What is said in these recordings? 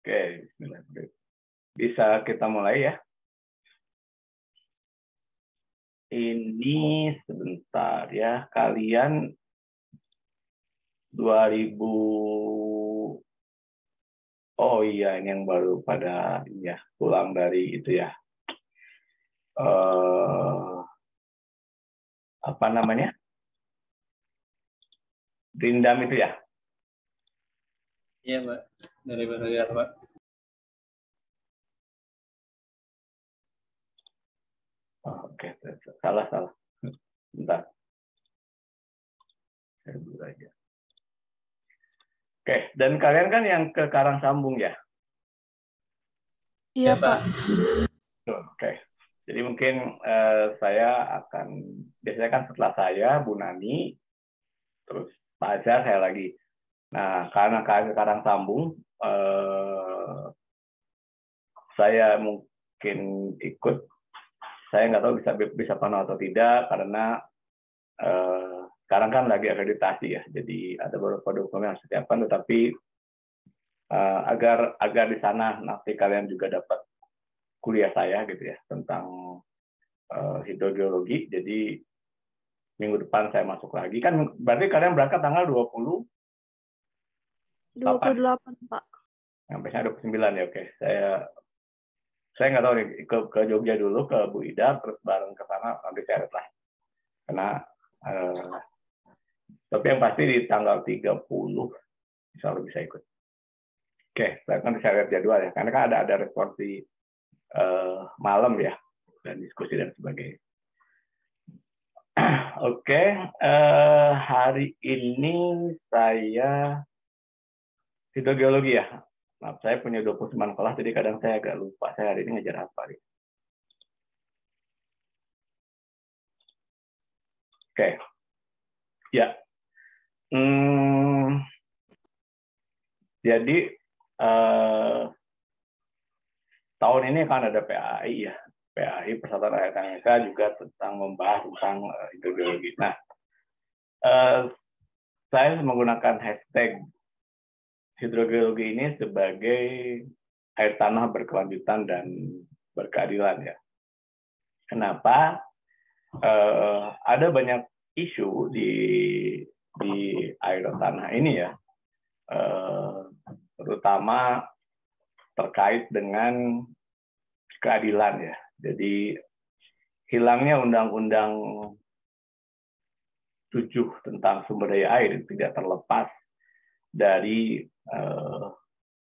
Oke, bismillah. Bisa kita mulai ya. Ini sebentar ya, kalian 2000, oh iya ini yang baru pada ya pulang dari itu ya. Apa namanya? Rindam itu ya? Iya, Mbak. Dari Belajar, Pak. Oh, oke, salah. Bentar. Saya dulu aja. Oke, dan kalian kan yang ke Karang Sambung ya? Iya, Pak. Oke. Jadi mungkin saya akan, biasanya kan setelah saya, Bu Nani, terus Pak Azhar, saya lagi. Nah, karena ke Karang Sambung, saya mungkin ikut. Saya nggak tahu bisa penuh atau tidak, karena sekarang kan lagi akreditasi ya. Jadi ada beberapa dokumen yang harus disiapkan, tetapi agar di sana nanti kalian juga dapat kuliah saya gitu ya tentang hidrogeologi. Jadi minggu depan saya masuk lagi. Kan berarti kalian berangkat tanggal 28, Pak. Sampai 29 ya, oke. Saya nggak tahu nih, ke Jogja dulu, ke Bu Ida, terus bareng ke sana, nanti saya lihat lah. Karena, tapi yang pasti di tanggal 30, insya Allah bisa ikut. Oke, nanti saya lihat jadwal ya. Karena kan ada responsi malam ya, dan diskusi dan sebagainya. Oke, hari ini saya hidrogeologi ya. Maaf, saya punya 29 kelas, jadi kadang saya agak lupa saya hari ini ngajar apa. Oke, ya. Jadi tahun ini kan ada PAI ya. PAI Persatuan Rakyat Indonesia juga tentang membahas tentang hidrogeologi. Nah, saya menggunakan hashtag hidrogeologi ini sebagai air tanah berkelanjutan dan berkeadilan ya. Kenapa? Ada banyak isu di air tanah ini ya, terutama terkait dengan keadilan ya. Jadi hilangnya Undang-Undang 7 tentang sumber daya air tidak terlepas dari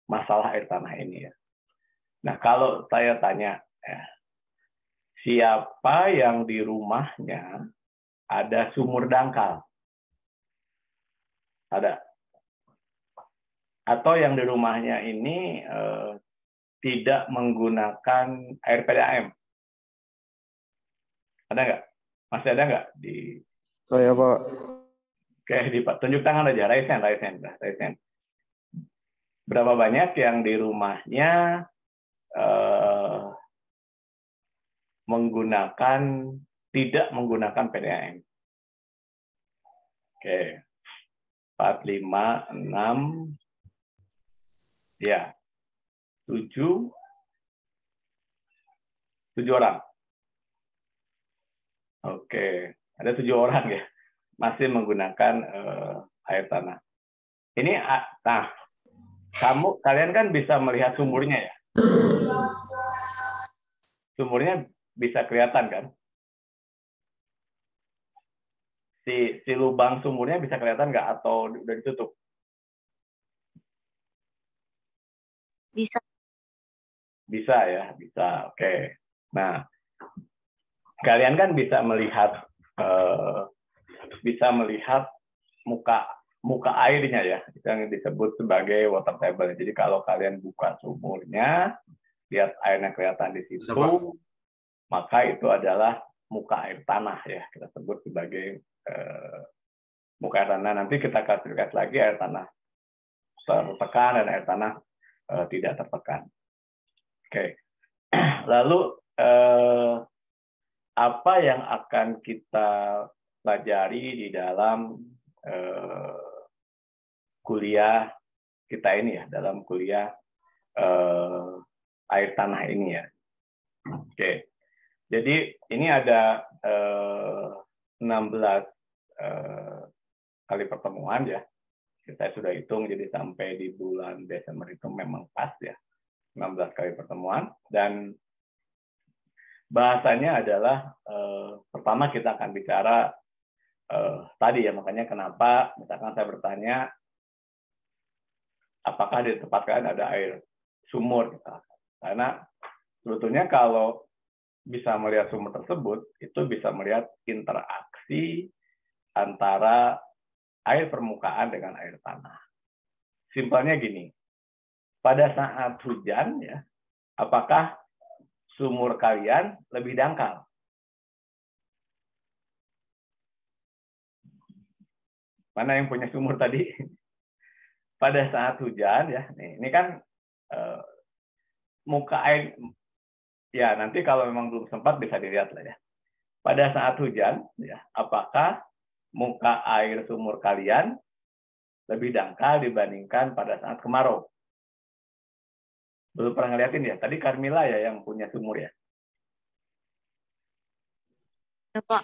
masalah air tanah ini ya. Nah, kalau saya tanya ya, siapa yang di rumahnya ada sumur dangkal? Ada? Atau yang di rumahnya ini tidak menggunakan air PDAM? Ada nggak? Masih ada nggak di? Saya, Pak. Oke, tunjuk tangan aja, raise hand. Berapa banyak yang di rumahnya tidak menggunakan PDAM? Oke, 4, 5, 6, ya, 7 orang. Oke, ada 7 orang ya, masih menggunakan air tanah. Ini, nah, kalian kan bisa melihat sumurnya ya. Sumurnya bisa kelihatan kan? Si lubang sumurnya bisa kelihatan nggak atau udah ditutup? Bisa. Bisa ya, bisa. Oke. Nah, kalian kan bisa melihat muka airnya ya, yang disebut sebagai water table. Jadi kalau kalian buka sumurnya, lihat airnya kelihatan di situ, maka itu adalah muka air tanah ya, kita sebut sebagai muka air tanah. Nanti kita klasifikasi lagi air tanah tertekan dan air tanah tidak tertekan. Oke. Lalu apa yang akan kita pelajari di dalam kuliah kita ini ya, dalam kuliah air tanah ini ya. Oke. Jadi ini ada 16 kali pertemuan ya. Saya sudah hitung, jadi sampai di bulan Desember itu memang pas ya. 16 kali pertemuan. Dan bahasanya adalah pertama kita akan bicara tadi ya, makanya kenapa misalkan saya bertanya apakah di tempat kalian ada air sumur misalkan. Karena sebetulnya kalau bisa melihat sumur tersebut, itu bisa melihat interaksi antara air permukaan dengan air tanah. Simpelnya gini, pada saat hujan ya, apakah sumur kalian lebih dangkal? Mana yang punya sumur tadi? Pada saat hujan ya, ini kan muka air, ya nanti kalau memang belum sempat bisa dilihat lah ya. Pada saat hujan ya, apakah muka air sumur kalian lebih dangkal dibandingkan pada saat kemarau? Belum pernah ngeliatin ya? Tadi Carmila ya yang punya sumur ya? Ya, Pak.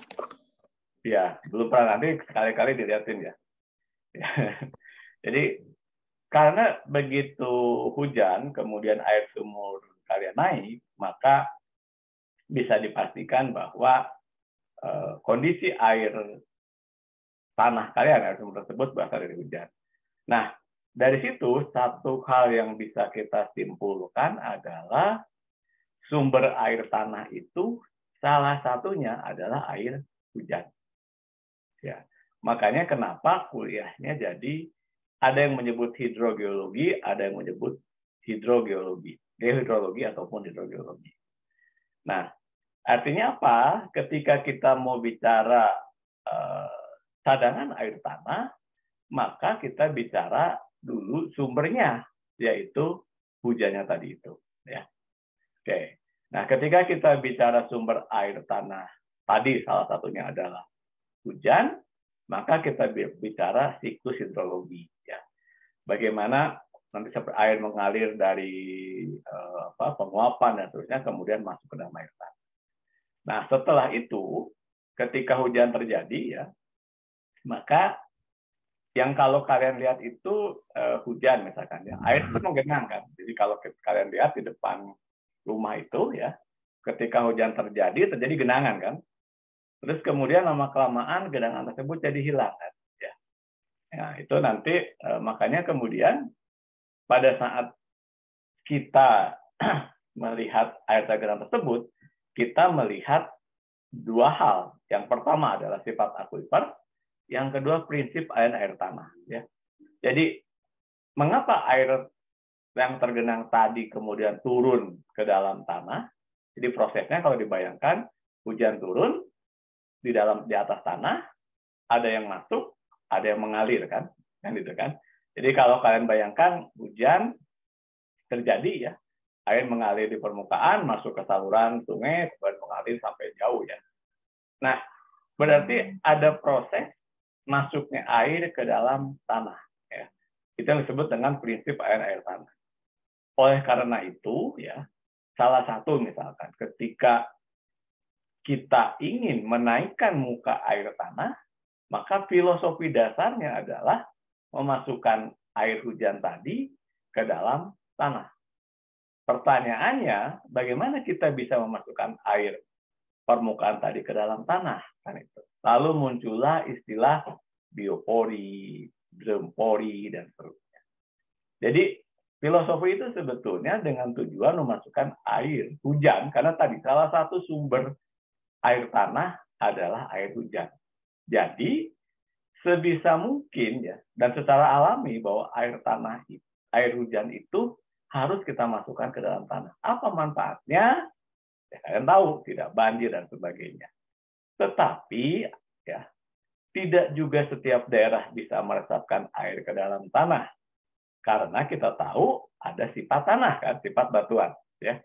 Ya, belum pernah, nanti sekali-kali dilihatin ya. Jadi karena begitu hujan, kemudian air sumur kalian naik, maka bisa dipastikan bahwa kondisi air tanah kalian, air sumur tersebut berasal dari hujan. Nah, dari situ satu hal yang bisa kita simpulkan adalah sumber air tanah itu salah satunya adalah air hujan. Ya, makanya kenapa kuliahnya jadi ada yang menyebut hidrogeologi, ada yang menyebut hidrogeologi, geohidrologi ataupun hidrogeologi. Nah, artinya apa? Ketika kita mau bicara cadangan air tanah, maka kita bicara dulu sumbernya, yaitu hujannya tadi itu. Ya. Oke. Nah, ketika kita bicara sumber air tanah, tadi salah satunya adalah hujan, maka kita bicara siklus hidrologi. Ya. Bagaimana nanti air mengalir dari penguapan dan seterusnya, kemudian masuk ke dalam air tanah. Nah, setelah itu, ketika hujan terjadi, ya, maka yang kalau kalian lihat itu hujan misalkan, ya, air itu menggenang kan. Jadi kalau kalian lihat di depan rumah itu, ya, ketika hujan terjadi genangan kan. Terus kemudian lama-kelamaan genangan tersebut jadi hilang kan. Ya. Nah, itu nanti makanya kemudian pada saat kita melihat air genangan tersebut, kita melihat dua hal. Yang pertama adalah sifat akuifer, yang kedua prinsip air tanah. Ya. Jadi mengapa air yang tergenang tadi kemudian turun ke dalam tanah? Jadi prosesnya kalau dibayangkan hujan turun di atas tanah, ada yang masuk, ada yang mengalir kan gitu kan. Jadi kalau kalian bayangkan hujan terjadi ya, air mengalir di permukaan, masuk ke saluran sungai, kemudian mengalir sampai jauh ya. Nah, berarti ada proses masuknya air ke dalam tanah. Ya. Itu yang disebut dengan prinsip air tanah. Oleh karena itu, ya, salah satu misalkan ketika kita ingin menaikkan muka air tanah, maka filosofi dasarnya adalah memasukkan air hujan tadi ke dalam tanah. Pertanyaannya, bagaimana kita bisa memasukkan air permukaan tadi ke dalam tanah? Kan itu. Lalu muncullah istilah biopori, drempori, dan seterusnya. Jadi, filosofi itu sebetulnya dengan tujuan memasukkan air hujan, karena tadi salah satu sumber air tanah adalah air hujan. Jadi, sebisa mungkin ya, dan secara alami bahwa air hujan itu harus kita masukkan ke dalam tanah. Apa manfaatnya? Ya, kalian tahu, tidak banjir dan sebagainya. Tetapi ya, tidak juga setiap daerah bisa meresapkan air ke dalam tanah. Karena kita tahu ada sifat tanah kan, sifat batuan, ya.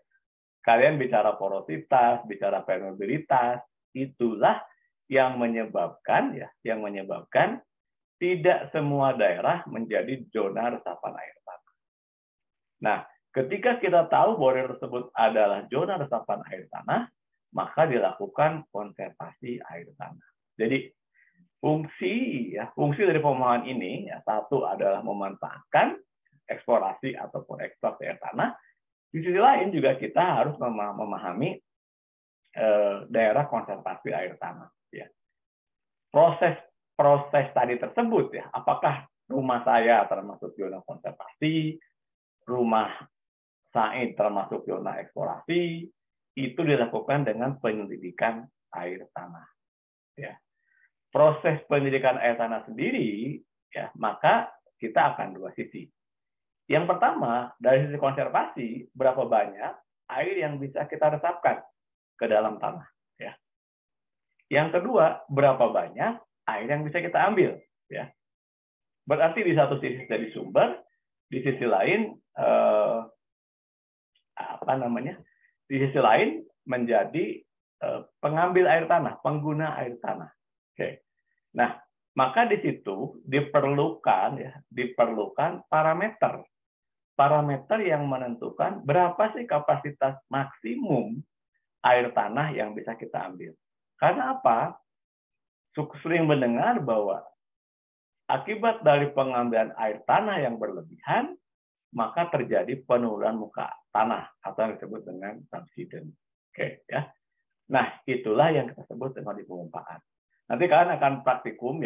Kalian bicara porositas, bicara permeabilitas, itulah yang menyebabkan tidak semua daerah menjadi zona resapan air tanah. Nah, Ketika kita tahu bahwa daerah tersebut adalah zona resapan air tanah, maka dilakukan konservasi air tanah. Jadi fungsi dari pemahaman ini satu adalah memanfaatkan eksplorasi ataupun ekstraksi air tanah. Di sisi lain juga kita harus memahami daerah konservasi air tanah. Ya. Proses tadi tersebut apakah rumah saya termasuk zona konservasi, rumah Said termasuk zona eksplorasi, itu dilakukan dengan penyelidikan air tanah. Ya. Proses penyelidikan air tanah sendiri, maka kita akan dua sisi. Yang pertama, dari sisi konservasi, berapa banyak air yang bisa kita resapkan ke dalam tanah. Ya. Yang kedua, berapa banyak air yang bisa kita ambil. Ya. Berarti di satu sisi dari sumber, di sisi lain di sisi lain menjadi pengambil air tanah, pengguna air tanah. Oke. Nah, maka di situ diperlukan parameter yang menentukan berapa sih kapasitas maksimum air tanah yang bisa kita ambil. Karena apa? Sering mendengar bahwa akibat dari pengambilan air tanah yang berlebihan, maka terjadi penurunan muka tanah atau yang disebut dengan subsidence. Oke, ya. Nah, itulah yang kita sebut dengan pemompaan. Nanti kalian akan praktikum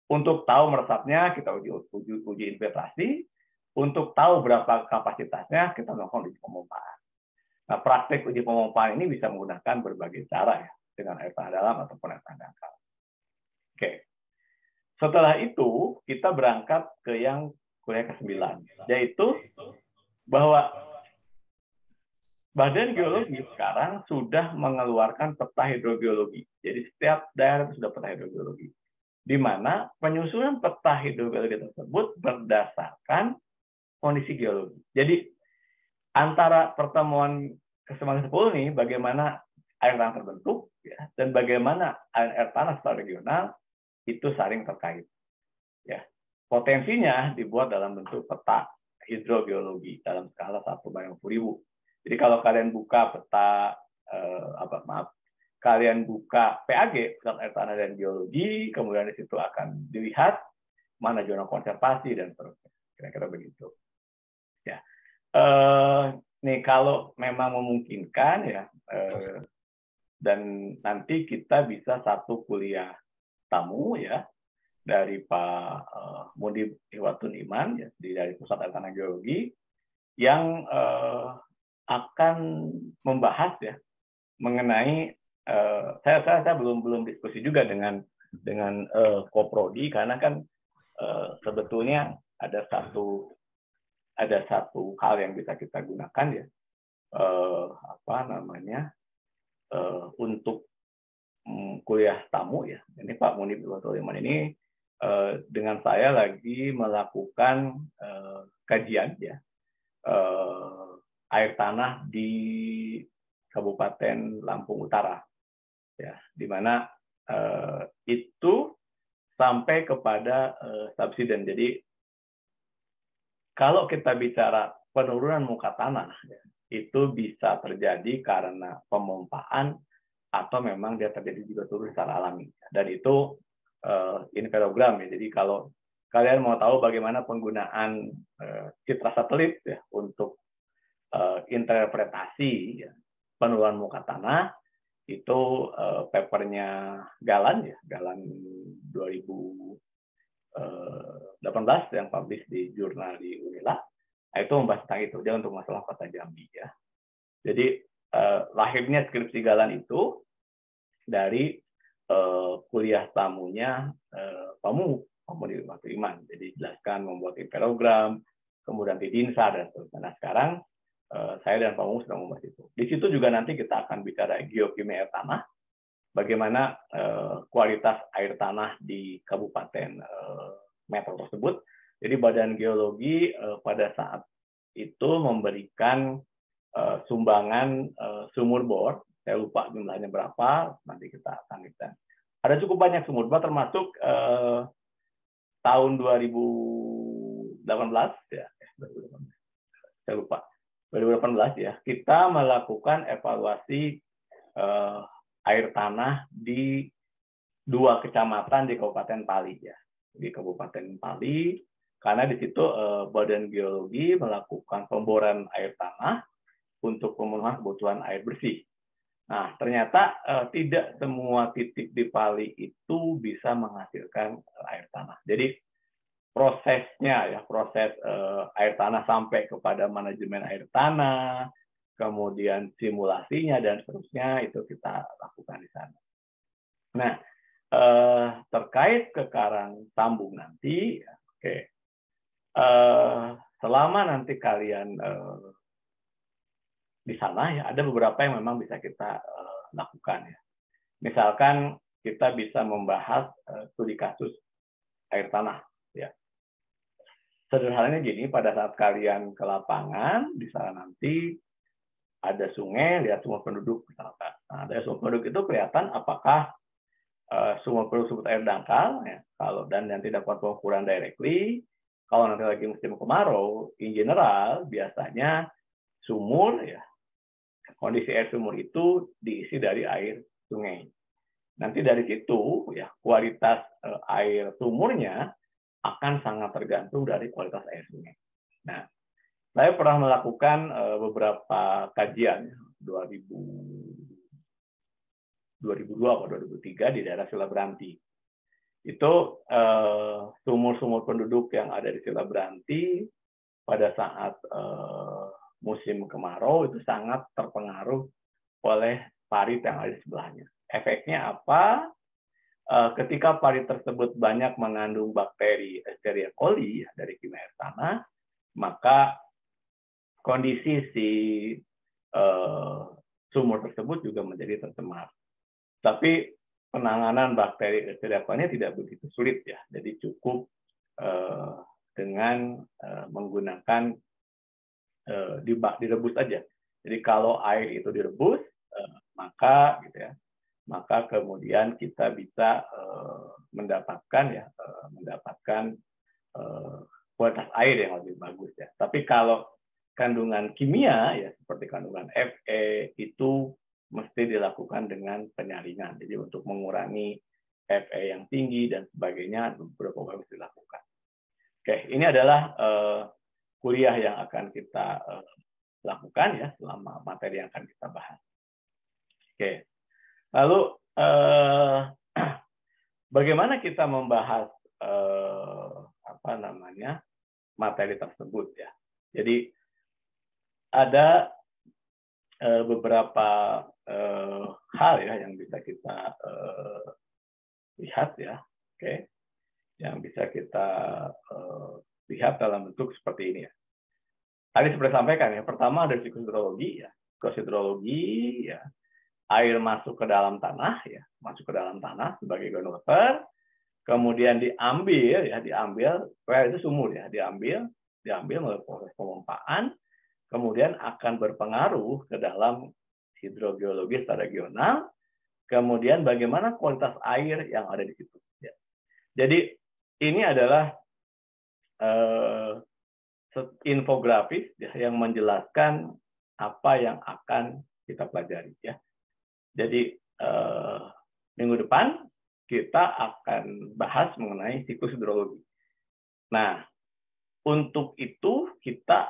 untuk tahu meresapnya kita uji infiltrasi, untuk tahu berapa kapasitasnya kita melakukan uji pemompaan. Nah, praktik uji pemompaan ini bisa menggunakan berbagai cara dengan air tanah dalam ataupun air tanah dangkal. Oke. Setelah itu kita berangkat ke yang kuliah ke-9, yaitu bahwa Badan Geologi sekarang sudah mengeluarkan peta hidrogeologi. Jadi setiap daerah itu sudah peta hidrogeologi, di mana penyusunan peta hidrogeologi tersebut berdasarkan kondisi geologi. Jadi antara pertemuan ke-9 ke-10 ini, bagaimana air tanah terbentuk, dan bagaimana air tanah secara regional itu saling terkait. Ya. Potensinya dibuat dalam bentuk peta hidrogeologi dalam skala 1/10.000. Jadi kalau kalian buka peta kalian buka PAG, pusat air tanah dan geologi, kemudian di situ akan dilihat mana zona konservasi dan seterusnya. Kira-kira begitu. Ya. Nih kalau memang memungkinkan dan nanti kita bisa satu kuliah tamu dari Pak Mudi Iwatun Iman dari Pusat Air Tanah Geologi yang akan membahas mengenai saya belum diskusi juga dengan Koprodi karena kan sebetulnya ada satu hal yang bisa kita gunakan untuk kuliah tamu Ini Pak Mudi Iwatun Iman ini dengan saya lagi melakukan kajian air tanah di Kabupaten Lampung Utara, di mana itu sampai kepada subsiden. Jadi kalau kita bicara penurunan muka tanah, itu bisa terjadi karena pemompaan atau memang dia terjadi juga turun secara alami. Dan itu inferogram Jadi kalau kalian mau tahu bagaimana penggunaan citra satelit untuk interpretasi penurunan muka tanah, itu papernya Galan 2018 yang publish di jurnal di Unila. Itu membahas tentang itu dia untuk masalah Kota Jambi Jadi lahirnya skripsi Galan itu dari kuliah tamunya Pak Mudi Iwatun Iman. Jadi jelaskan membuat inferogram, kemudian di Dinsa dan seterusnya. Nah sekarang saya dan Pak Mu sedang membahas itu. Di situ juga nanti kita akan bicara geokimia air tanah, bagaimana kualitas air tanah di kabupaten metro tersebut. Jadi Badan Geologi pada saat itu memberikan sumbangan sumur bor. Saya lupa jumlahnya berapa, nanti kita akan lihat. Ada cukup banyak sumur bor, termasuk tahun 2018 saya lupa, 2018 ya, kita melakukan evaluasi air tanah di 2 kecamatan di Kabupaten Pali ya. Di Kabupaten Pali, karena di situ Badan Geologi melakukan pemboran air tanah untuk pemenuhan kebutuhan air bersih. Nah, ternyata tidak semua titik di Pali itu bisa menghasilkan air tanah. Jadi prosesnya ya, proses air tanah sampai kepada manajemen air tanah, kemudian simulasinya dan seterusnya itu kita lakukan di sana. Nah, terkait ke karang sambung nanti, oke. Selama nanti kalian di sana ya, ada beberapa yang memang bisa kita lakukan ya. Misalkan kita bisa membahas studi kasus air tanah ya. Sederhananya gini, pada saat kalian ke lapangan di sana nanti ada sungai, lihat sumur penduduk misalkan. Nah, dari sumur penduduk itu kelihatan apakah sumur penduduk tersebut air dangkal ya, kalau dan yang tidak dapat pengukuran directly. Kalau nanti lagi musim kemarau, in general biasanya sumur ya, kondisi air sumur itu diisi dari air sungai. Nanti dari situ ya kualitas air sumurnya akan sangat tergantung dari kualitas air sungai. Nah, saya pernah melakukan beberapa kajian 2002 atau 2003 di daerah Silabranti. Itu sumur-sumur penduduk yang ada di Silabranti pada saat musim kemarau itu sangat terpengaruh oleh parit yang ada di sebelahnya. Efeknya apa? Ketika parit tersebut banyak mengandung bakteri Escherichia coli dari kimia air tanah, maka kondisi si sumur tersebut juga menjadi tercemar. Tapi penanganan bakteri Escherichia coli tidak begitu sulit ya. Jadi cukup dengan menggunakan direbus aja. Jadi kalau air itu direbus, maka gitu ya, maka kemudian kita bisa mendapatkan kualitas air yang lebih bagus ya. Tapi kalau kandungan kimia ya seperti kandungan Fe itu mesti dilakukan dengan penyaringan. Jadi untuk mengurangi Fe yang tinggi dan sebagainya beberapa hal harus dilakukan. Oke, ini adalah kuliah yang akan kita lakukan ya selama materi yang akan kita bahas. Oke, lalu bagaimana kita membahas materi tersebut ya? Jadi ada beberapa hal ya yang bisa kita lihat ya, oke, yang bisa kita lihat dalam bentuk seperti ini ya. Tadi seperti sampaikan ya, pertama ada siklus hidrologi ya, ya, air masuk ke dalam tanah ya, masuk ke dalam tanah sebagai groundwater, kemudian diambil itu sumur ya, diambil melalui proses pemompaan, kemudian akan berpengaruh ke dalam hidrogeologi secara regional, kemudian bagaimana kualitas air yang ada di situ. Ya. Jadi ini adalah infografis ya, yang menjelaskan apa yang akan kita pelajari ya. Jadi minggu depan kita akan bahas mengenai siklus hidrologi. Nah, untuk itu kita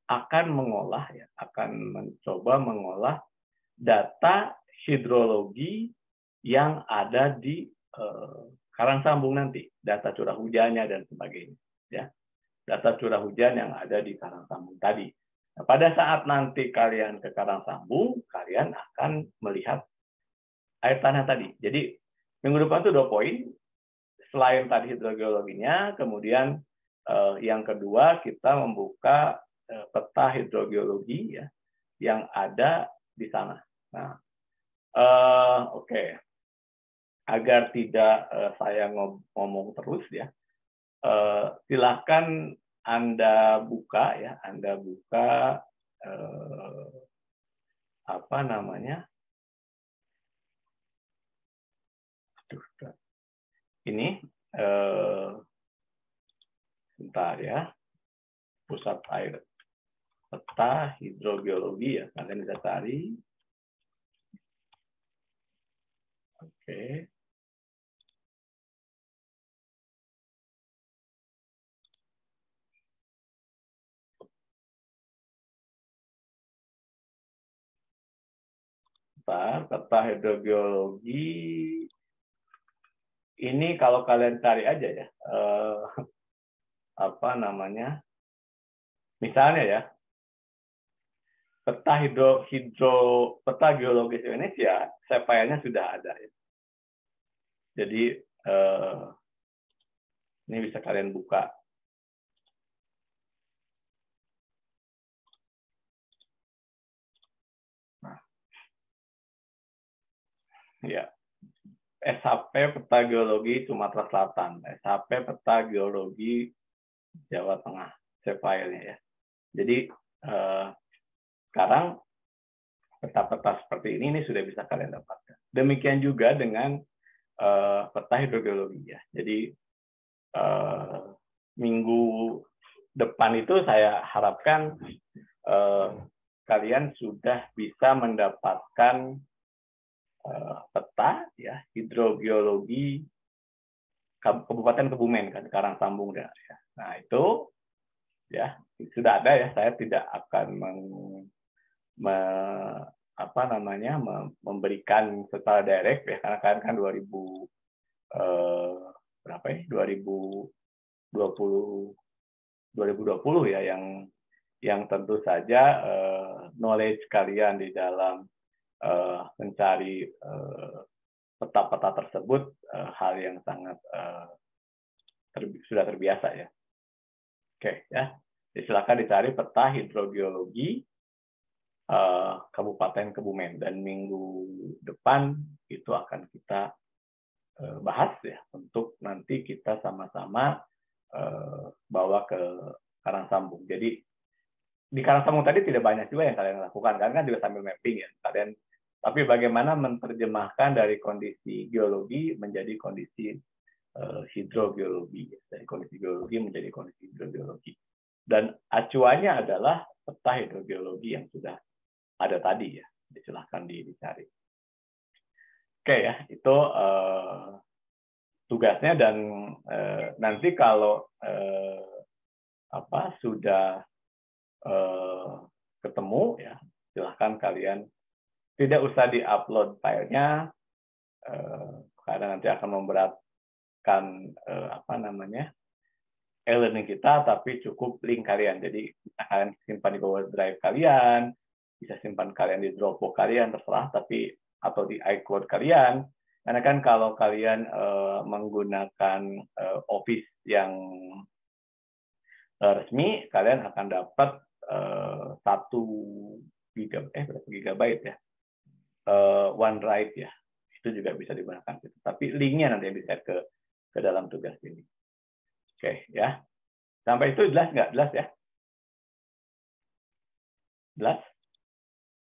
akan mencoba mengolah data hidrologi yang ada di karang sambung nanti, data curah hujannya dan sebagainya, ya, data curah hujan yang ada di karang sambung tadi. Nah, pada saat nanti kalian ke karang sambung, kalian akan melihat air tanah tadi. Jadi minggu depan itu 2 poin, selain tadi hidrogeologinya, kemudian yang kedua kita membuka peta hidrogeologi ya yang ada di sana. Nah, oke. Agar tidak saya ngomong terus ya, silakan Anda buka ya, ini bentar ya, pusat air peta hidrogeologi ya, kalian bisa cari. Oke. Peta hidrogeologi ini kalau kalian cari aja ya, apa namanya? Misalnya ya, peta peta geologis Indonesia, file-nya sudah ada ya. Jadi ini bisa kalian buka. Nah, ya. SHP Peta Geologi Sumatera Selatan, SHP Peta Geologi Jawa Tengah, filenya ya. Jadi sekarang peta-peta seperti ini sudah bisa kalian dapatkan. Demikian juga dengan peta hidrogeologi ya. Jadi minggu depan itu saya harapkan kalian sudah bisa mendapatkan peta ya hidrogeologi Kabupaten Kebumen kan Karangsambung ya. Nah itu ya sudah ada ya. Saya tidak akan memberikan secara direct ya karena kan 2020 ya yang tentu saja knowledge kalian di dalam mencari peta-peta tersebut hal yang sangat sudah terbiasa ya. Oke ya, silakan dicari peta hidrogeologi Kabupaten Kebumen dan minggu depan itu akan kita bahas ya untuk nanti kita sama-sama bawa ke Karangsambung. Jadi di Karangsambung tadi tidak banyak juga yang kalian lakukan, kan juga sambil mapping ya kalian. Tapi bagaimana menerjemahkan dari kondisi geologi menjadi kondisi hidrogeologi, dari kondisi geologi menjadi kondisi hidrogeologi. Dan acuannya adalah peta hidrogeologi yang sudah ada tadi ya, silahkan dicari. Oke ya, itu tugasnya dan nanti kalau sudah ketemu ya, silahkan kalian tidak usah di-upload filenya karena nanti akan memberatkan e-learning kita, tapi cukup link kalian. Jadi kalian simpan di Google Drive kalian, bisa simpan kalian di Dropbox kalian, terserah, tapi atau di iCloud kalian. Karena kan kalau kalian menggunakan Office yang resmi, kalian akan dapat 1 gigabyte ya, OneDrive ya, itu juga bisa digunakan. Tapi linknya nanti yang di-share ke dalam tugas ini. Oke ya, sampai itu jelas nggak? Jelas ya? Jelas?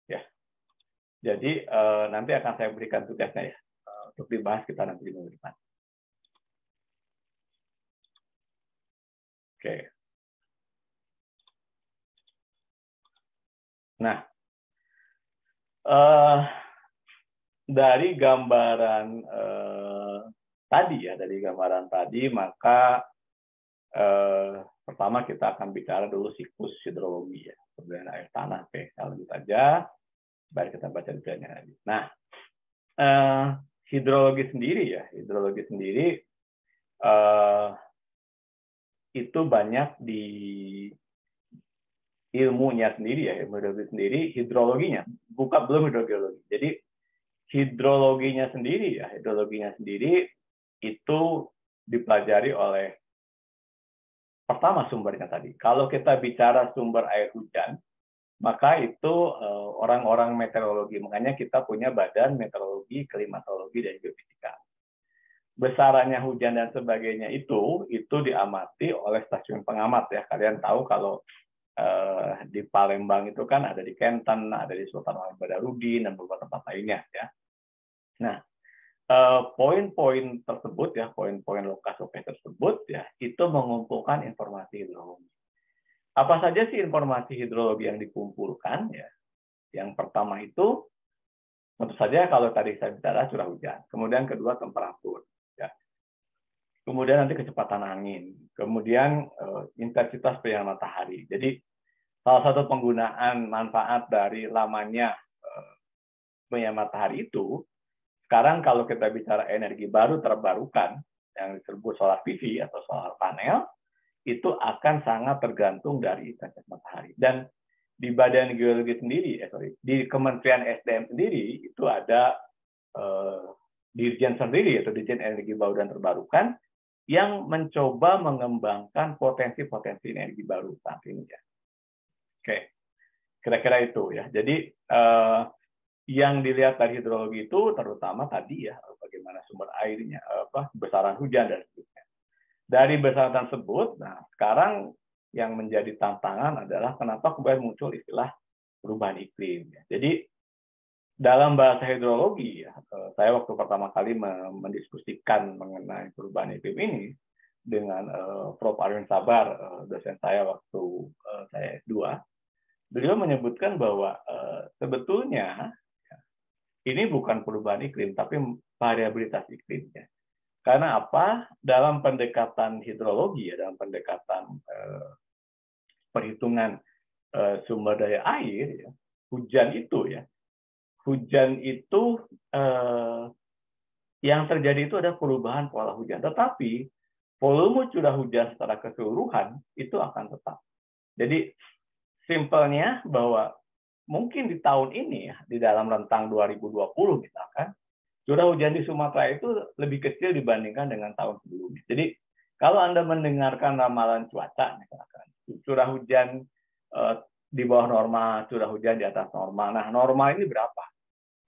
Ya. Jadi nanti akan saya berikan tugasnya ya untuk dibahas kita nanti di minggu depan. Oke. Nah, dari gambaran tadi maka pertama kita akan bicara dulu siklus hidrologi ya, perbedaan air tanah. Oke, lanjut aja. Baik, kita baca detailnya lagi. Nah, hidrologi sendiri itu banyak di ilmunya sendiri ya, ilmu hidrologi sendiri, hidrologinya, belum hidrogeologi. Jadi hidrologinya sendiri itu dipelajari oleh pertama sumbernya tadi. Kalau kita bicara sumber air hujan, maka itu orang-orang meteorologi, makanya kita punya badan meteorologi, klimatologi, dan geofisika. Besarannya hujan dan sebagainya itu diamati oleh stasiun pengamat ya. Kalian tahu kalau di Palembang itu kan ada di Kenten, ada di Sultan Mahmud Badarudin dan beberapa tempat lainnya ya. Nah, poin-poin tersebut ya, poin-poin lokasi tersebut ya, itu mengumpulkan informasi hidrologi. Apa saja sih informasi hidrologi yang dikumpulkan? Ya, yang pertama itu tentu saja kalau tadi saya bicara curah hujan, kemudian kedua temperatur, ya. Kemudian nanti kecepatan angin, kemudian intensitas sinar matahari. Jadi salah satu penggunaan manfaat dari lamanya sinar matahari itu, sekarang kalau kita bicara energi baru terbarukan yang disebut solar PV atau solar panel, itu akan sangat tergantung dari intensitas matahari. Dan di Badan Geologi sendiri, di Kementerian SDM sendiri itu ada dirjen sendiri atau Dirjen Energi Baru dan Terbarukan yang mencoba mengembangkan potensi-potensi energi baru saat ini ya. Oke, kira-kira itu ya. Jadi yang dilihat dari hidrologi itu terutama tadi ya bagaimana sumber airnya, besaran hujan dan sebagainya. Dari besaran tersebut, nah sekarang yang menjadi tantangan adalah kenapa kemudian muncul istilah perubahan iklim. Jadi dalam bahasa hidrologi, ya, saya waktu pertama kali mendiskusikan mengenai perubahan iklim ini dengan Prof. Arwin Sabar, dosen saya waktu saya S2, beliau menyebutkan bahwa sebetulnya ini bukan perubahan iklim, tapi variabilitas iklimnya. Karena apa? Dalam pendekatan hidrologi, ya, dalam pendekatan perhitungan sumber daya air, ya, hujan itu yang terjadi itu ada perubahan pola hujan. Tetapi volume curah hujan secara keseluruhan itu akan tetap. Jadi simpelnya bahwa mungkin di tahun ini, ya, di dalam rentang 2020 misalkan, curah hujan di Sumatera itu lebih kecil dibandingkan dengan tahun sebelumnya. Jadi kalau Anda mendengarkan ramalan cuaca, misalkan curah hujan di bawah normal, curah hujan di atas normal. Nah, normal ini berapa?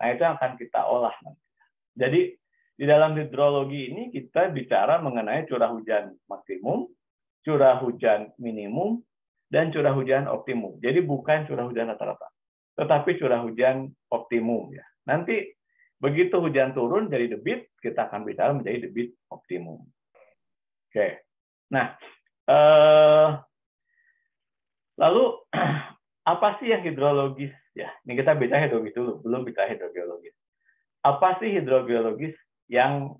Nah, itu yang akan kita olah nanti. Jadi di dalam hidrologi ini kita bicara mengenai curah hujan maksimum, curah hujan minimum, dan curah hujan optimum. Jadi bukan curah hujan rata-rata, tetapi curah hujan optimum ya. Nanti begitu hujan turun jadi debit, kita akan bicara menjadi debit optimum. Oke. Nah, lalu apa sih yang hidrologis? Ya, ini kita bicara hidrologis dulu, belum bicara hidrogeologis. Apa sih hidrogeologis yang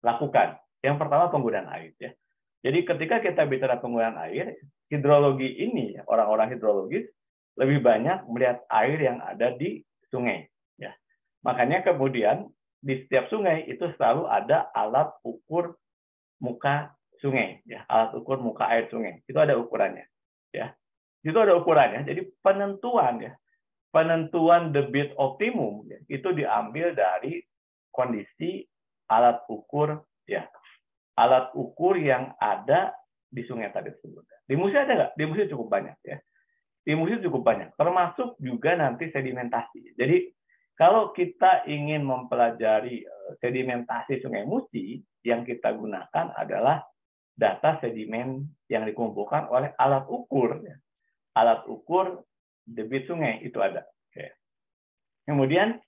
lakukan? Yang pertama penggunaan air. Ya. Jadi ketika kita bicara penggunaan air, hidrologi ini, orang-orang hidrologis lebih banyak melihat air yang ada di sungai. Ya. Makanya kemudian di setiap sungai itu selalu ada alat ukur muka sungai, ya, alat ukur muka air sungai. Itu ada ukurannya, ya. Itu ada ukurannya. Jadi penentuan debit optimum ya, itu diambil dari kondisi alat ukur, ya, alat ukur yang ada di sungai tadi tersebut. Di musi ada nggak? Di musi cukup banyak, ya. Di musi cukup banyak, termasuk juga nanti sedimentasi. Jadi kalau kita ingin mempelajari sedimentasi Sungai Musi, yang kita gunakan adalah data sedimen yang dikumpulkan oleh alat ukur. Alat ukur debit sungai itu ada. Oke. Kemudian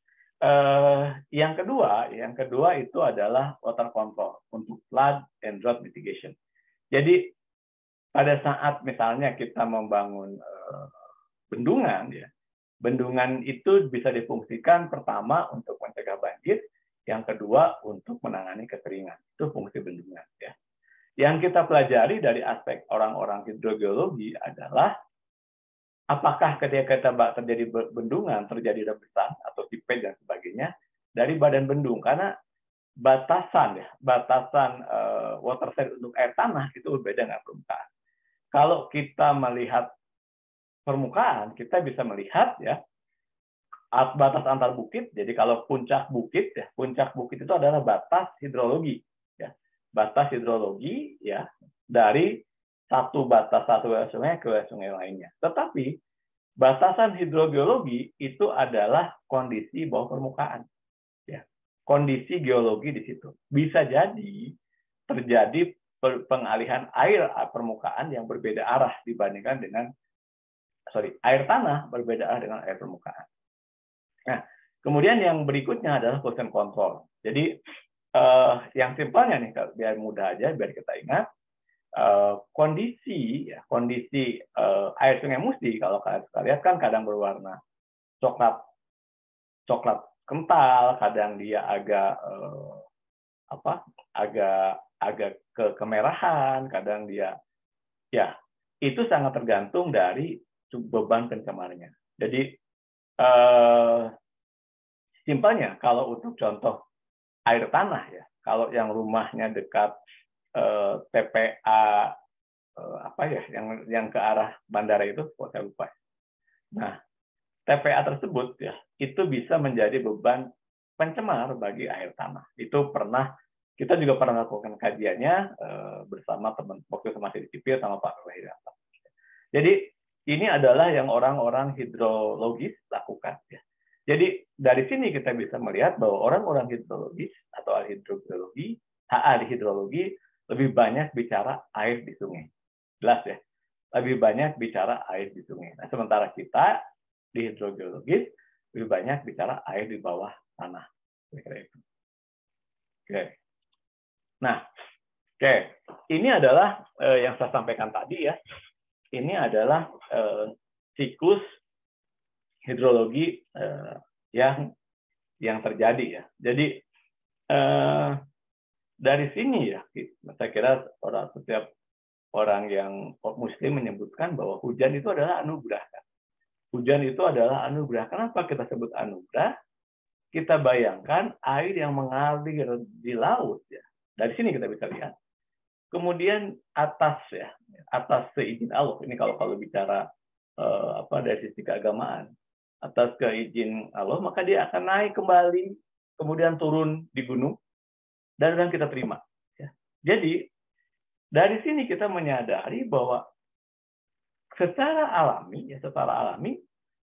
yang kedua itu adalah water control untuk flood and drought mitigation. Jadi pada saat misalnya kita membangun bendungan, ya, bendungan itu bisa difungsikan pertama untuk mencegah banjir, yang kedua untuk menangani kekeringan. Itu fungsi bendungan. Ya. Yang kita pelajari dari aspek orang-orang hidrogeologi adalah apakah ketika terjadi bendungan, terjadi rebesan atau sipage dan sebagainya dari badan bendung, karena batasan water shed untuk air tanah itu berbeda dengan permukaan. Kalau kita melihat permukaan, kita bisa melihat ya batas antar bukit. Jadi kalau puncak bukit itu adalah batas hidrologi, ya, batas hidrologi ya dari satu wilayah sungai ke wilayah sungai lainnya. Tetapi batasan hidrogeologi itu adalah kondisi bawah permukaan, ya, kondisi geologi di situ. Bisa jadi terjadi pengalihan air permukaan yang berbeda arah dibandingkan dengan air tanah berbeda dengan air permukaan. Nah, kemudian yang berikutnya adalah pollution control. Jadi yang simpelnya nih, biar mudah aja, biar kita ingat, kondisi air Sungai Musi kalau kalian lihat kan kadang berwarna coklat kental, kadang dia agak agak kemerahan, kadang dia ya itu sangat tergantung dari beban pencemarnya. Jadi simpelnya kalau untuk contoh air tanah ya, kalau yang rumahnya dekat TPA yang ke arah bandara itu, kok saya lupa. Nah, TPA tersebut ya itu bisa menjadi beban pencemar bagi air tanah. Itu kita juga pernah melakukan kajiannya bersama teman waktu itu masih di sipil sama Pak Wahidata. Jadi ini adalah yang orang-orang hidrologis lakukan ya. Jadi dari sini kita bisa melihat bahwa orang-orang hidrologis atau ahli hidrologi lebih banyak bicara air di sungai. Jelas ya. Lebih banyak bicara air di sungai. Nah, sementara kita di hidrogeologis lebih banyak bicara air di bawah tanah. Oke. Nah, ini adalah yang saya sampaikan tadi ya. Ini adalah siklus hidrologi yang terjadi ya. Jadi dari sini ya, saya kira setiap orang yang Muslim menyebutkan bahwa hujan itu adalah anugerah. Hujan itu adalah anugerah. Kenapa kita sebut anugerah? Kita bayangkan air yang mengalir di laut ya. Dari sini kita bisa lihat. Kemudian atas seizin Allah. Ini kalau bicara dari sisi keagamaan, atas keizin Allah maka dia akan naik kembali, kemudian turun di gunung dan kita terima. Ya. Jadi dari sini kita menyadari bahwa secara alami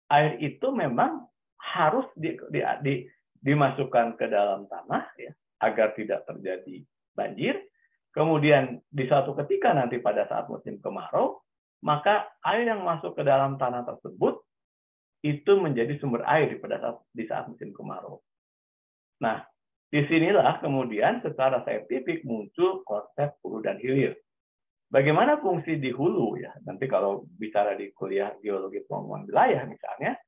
air itu memang harus dimasukkan ke dalam tanah ya agar tidak terjadi banjir. Kemudian di suatu ketika nanti pada saat musim kemarau, maka air yang masuk ke dalam tanah tersebut itu menjadi sumber air di saat musim kemarau. Nah, disinilah kemudian secara saintifik muncul konsep hulu dan hilir. Bagaimana fungsi di hulu ya? Nanti kalau bicara di kuliah geologi pengembangan wilayah misalnya,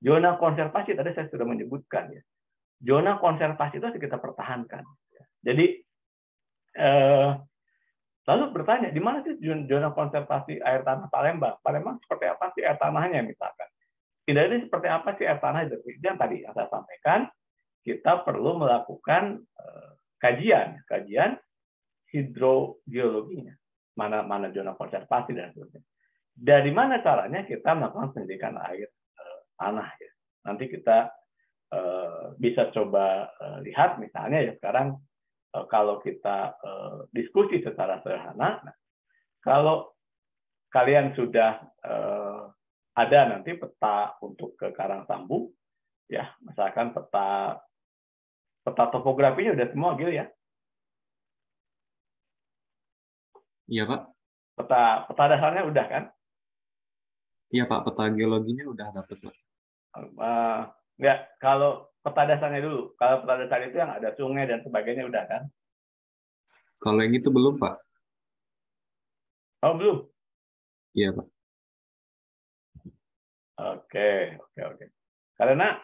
zona konservasi tadi saya sudah menyebutkan ya. Zona konservasi itu harus kita pertahankan. Jadi lalu bertanya, di mana sih zona konservasi air tanah Palembang? Palembang seperti apa sih air tanahnya misalkan? Tidak ini seperti apa sih air tanah itu? Yang tadi yang saya sampaikan, kita perlu melakukan kajian hidrogeologinya. Mana zona konservasi dan sebagainya. Dari mana caranya kita melakukan penyelidikan air tanah ya? Nanti kita bisa coba lihat misalnya ya sekarang kalau kita diskusi secara sederhana, kalau kalian sudah ada nanti peta untuk ke Karangsambu, ya misalkan peta topografinya udah semua gitu ya? Iya Pak. Peta dasarnya udah kan? Iya Pak, peta geologinya udah dapet Pak. Ya, kalau peta dasarnya dulu. Kalau peta dasar itu yang ada sungai dan sebagainya udah kan? Kalau yang itu belum Pak. Oh belum? Iya Pak. Oke. Karena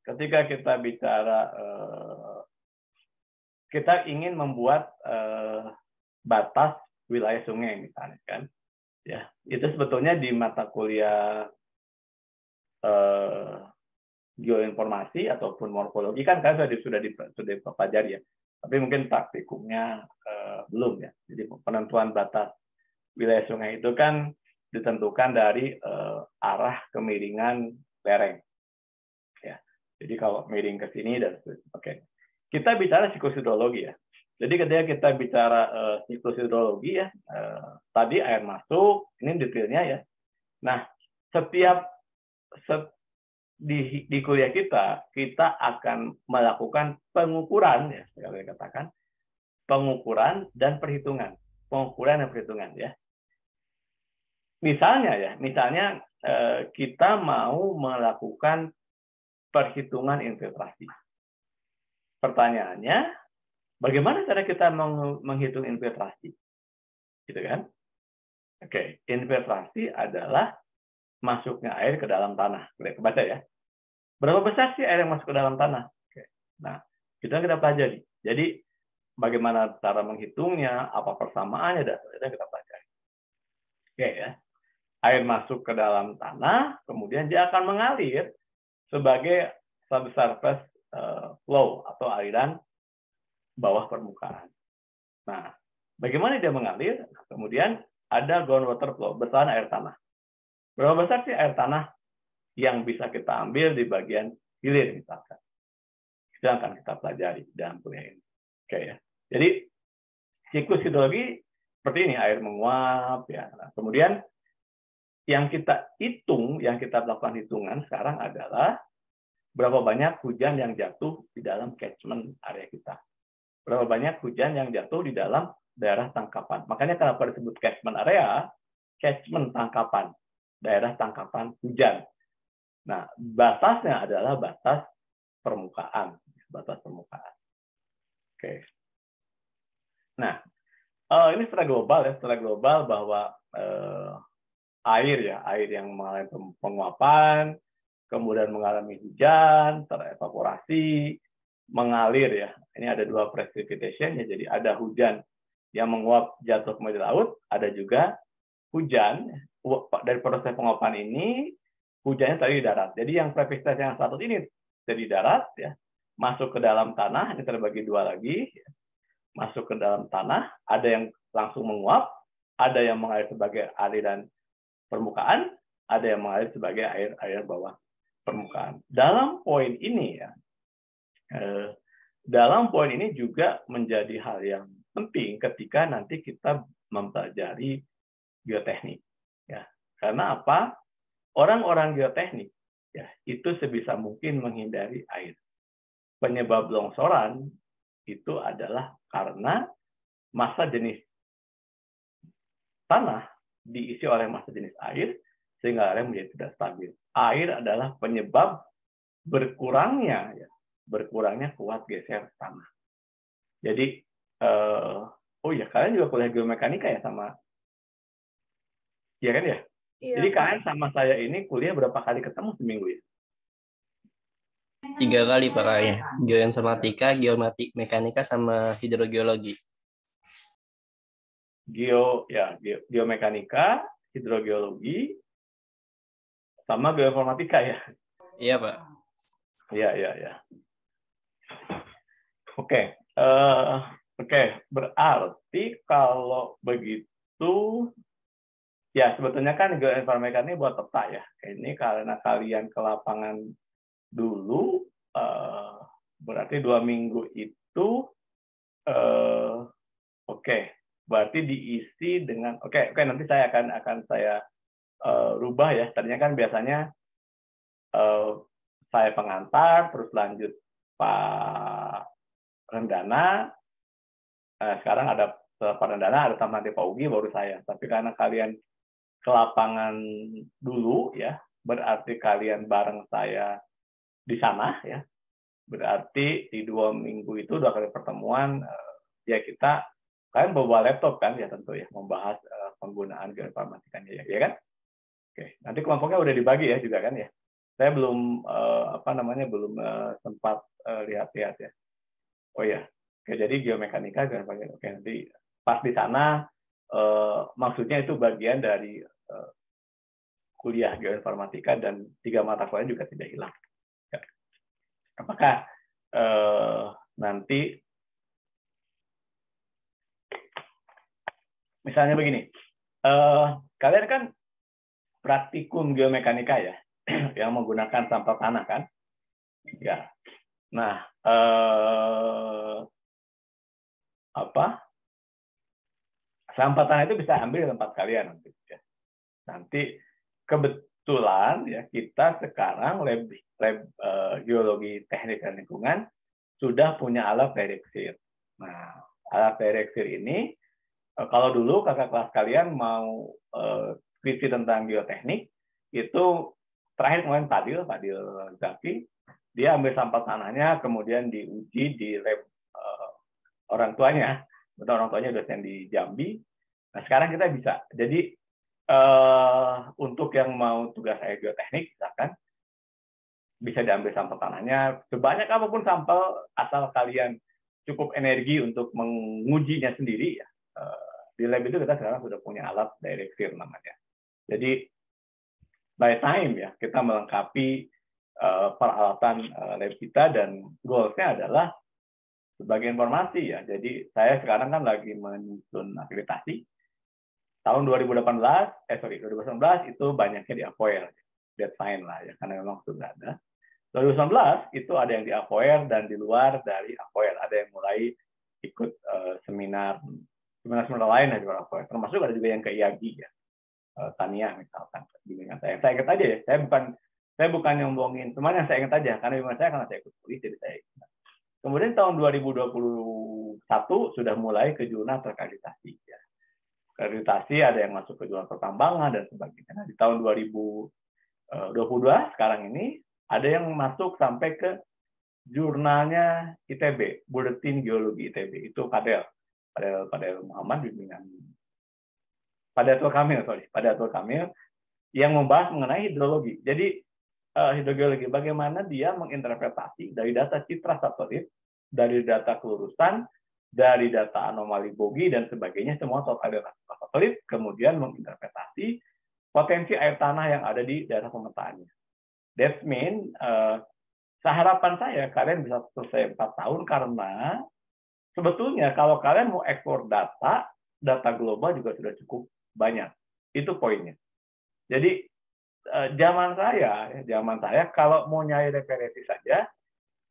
ketika kita bicara, kita ingin membuat batas wilayah sungai misalnya kan, ya itu sebetulnya di mata kuliah geoinformasi ataupun morfologi kan sudah dipelajari ya, tapi mungkin praktikumnya belum ya. Jadi penentuan batas wilayah sungai itu kan ditentukan dari arah kemiringan lereng. Ya. Jadi kalau miring ke sini dan oke. Kita bicara siklus hidrologi ya. Jadi ketika kita bicara siklus hidrologi ya, tadi air masuk, ini detailnya ya. Nah, di kuliah kita akan melakukan pengukuran ya, sekali katakan pengukuran dan perhitungan. Pengukuran dan perhitungan ya. Misalnya kita mau melakukan perhitungan infiltrasi. Pertanyaannya, bagaimana cara kita menghitung infiltrasi? gitu kan? Oke, infiltrasi adalah masuknya air ke dalam tanah. Kebaca ya. Berapa besar sih air yang masuk ke dalam tanah? Oke. Nah, kita pelajari. Jadi, bagaimana cara menghitungnya, apa persamaannya, dan kita pelajari. Oke ya. Air masuk ke dalam tanah, kemudian dia akan mengalir sebagai subsurface flow atau aliran bawah permukaan. Nah, bagaimana dia mengalir? Kemudian ada groundwater flow, besaran air tanah. Berapa besar sih air tanah yang bisa kita ambil di bagian hilir misalkan? Itu akan kita pelajari dalam kuliah ini. Oke ya. Jadi siklus hidrologi seperti ini, air menguap ya. Nah, kemudian yang kita hitung, yang kita lakukan hitungan sekarang adalah berapa banyak hujan yang jatuh di dalam catchment area kita. Berapa banyak hujan yang jatuh di dalam daerah tangkapan. Makanya kenapa disebut catchment area, catchment tangkapan, daerah tangkapan hujan. Nah, batasnya adalah batas permukaan. Batas permukaan. Oke. Nah, ini secara global ya, secara global bahwa air yang mengalami penguapan, kemudian mengalami hujan, terevaporasi, mengalir ya. Ini ada dua precipitation ya, jadi ada hujan yang menguap jatuh ke laut, ada juga hujan dari proses penguapan ini hujannya tadi di darat. Jadi yang precipitation yang satu ini jadi darat ya, masuk ke dalam tanah, ini terbagi dua lagi, ya. Masuk ke dalam tanah, ada yang langsung menguap, ada yang mengalir sebagai aliran permukaan, ada yang mengalir sebagai air bawah permukaan. Dalam poin ini ya, dalam poin ini juga menjadi hal yang penting ketika nanti kita mempelajari geoteknik. Ya, karena apa? Orang-orang geoteknik ya itu sebisa mungkin menghindari air. Penyebab longsoran itu adalah karena massa jenis tanah diisi oleh massa jenis air sehingga air menjadi tidak stabil. Air adalah penyebab berkurangnya kuat geser tanah. Jadi oh ya, kalian juga kuliah geomekanika ya sama, iya kan ya? Iya, Jadi Pak. kalian sama saya ini kuliah berapa kali ketemu seminggu ya? 3 kali Pak kayaknya. Geoinformatika, geomekanika, sama hidrogeologi. Geomekanika, hidrogeologi, sama geoinformatika ya? Iya Pak. Iya. Oke. Berarti kalau begitu, ya sebetulnya kan geoinformatika ini buat peta ya. Ini karena kalian ke lapangan dulu, berarti 2 minggu itu, berarti diisi dengan, nanti saya akan saya rubah ya. Tadinya kan biasanya saya pengantar, terus lanjut Pak Rendana, sekarang ada Pak Rendana, ada tambahan Pak Ugi, baru saya. Tapi karena kalian ke lapangan dulu ya, berarti kalian bareng saya di sana ya. Berarti di 2 minggu itu 2 kali pertemuan, ya kalian bawa laptop kan ya tentu ya, membahas penggunaan geoinformatikanya ya kan? Oke, nanti kelompoknya udah dibagi ya juga kan ya. Saya belum belum sempat lihat-lihat ya. Oh ya, oke, jadi geomekanika geoinformatika. Oke, nanti pas di sana maksudnya itu bagian dari kuliah geoinformatika dan 3 mata kuliah juga tidak hilang. Apakah nanti misalnya begini, kalian kan praktikum geomekanika ya, yang menggunakan sampel tanah kan, ya. Nah, sampel tanah itu bisa ambil di tempat kalian nanti. Ya. Nanti kebetulan ya kita sekarang lab geologi teknik dan lingkungan sudah punya alat direksir. Nah, alat direksir ini kalau dulu kakak kelas kalian mau skripsi tentang geoteknik, itu terakhir kemarin Fadil Zaki, dia ambil sampel tanahnya, kemudian diuji di lab orang tuanya. Betul, orang tuanya dosen di Jambi, Nah, sekarang kita bisa. Jadi untuk yang mau tugas saya geoteknik, misalkan, bisa diambil sampel tanahnya sebanyak apapun sampel, asal kalian cukup energi untuk mengujinya sendiri ya. Di lab itu kita sekarang sudah punya alat direct sear namanya. Jadi by time ya kita melengkapi peralatan lab kita, dan goals-nya adalah sebagai informasi ya. Jadi saya sekarang kan lagi menyusun akreditasi. Tahun 2019 itu banyaknya di acquire, deadline lah ya, karena memang sudah ada. 2019 itu ada yang di acquire, dan di luar dari acquire ada yang mulai ikut seminar lain di luar acquire. Termasuk ada juga yang ke IAGI ya, Tania misalkan bimbingan saya. Saya ingat aja ya, saya bukan nyombongin, cuman yang saya ingat aja karena bimbingan saya karena saya ikut kuliah jadi saya ingat. Kemudian tahun 2021 sudah mulai ke jurnal terakreditasi ya. Akreditasi ada yang masuk ke jurnal pertambangan dan sebagainya. Nah, di tahun 2022 sekarang ini ada yang masuk sampai ke jurnalnya ITB, Buletin Geologi ITB. Itu Padel Muhammad bimbingan Padatul Kamil yang membahas mengenai hidrologi. Jadi hidrogeologi bagaimana dia menginterpretasi dari data citra satelit, dari data kelurusan, dari data anomali bogi dan sebagainya, semua total data satelit, kemudian menginterpretasi potensi air tanah yang ada di daerah pemetaannya. That means seharapan saya kalian bisa selesai 4 tahun, karena sebetulnya kalau kalian mau ekspor data global juga sudah cukup banyak. Itu poinnya. Jadi zaman saya kalau mau nyari referensi saja,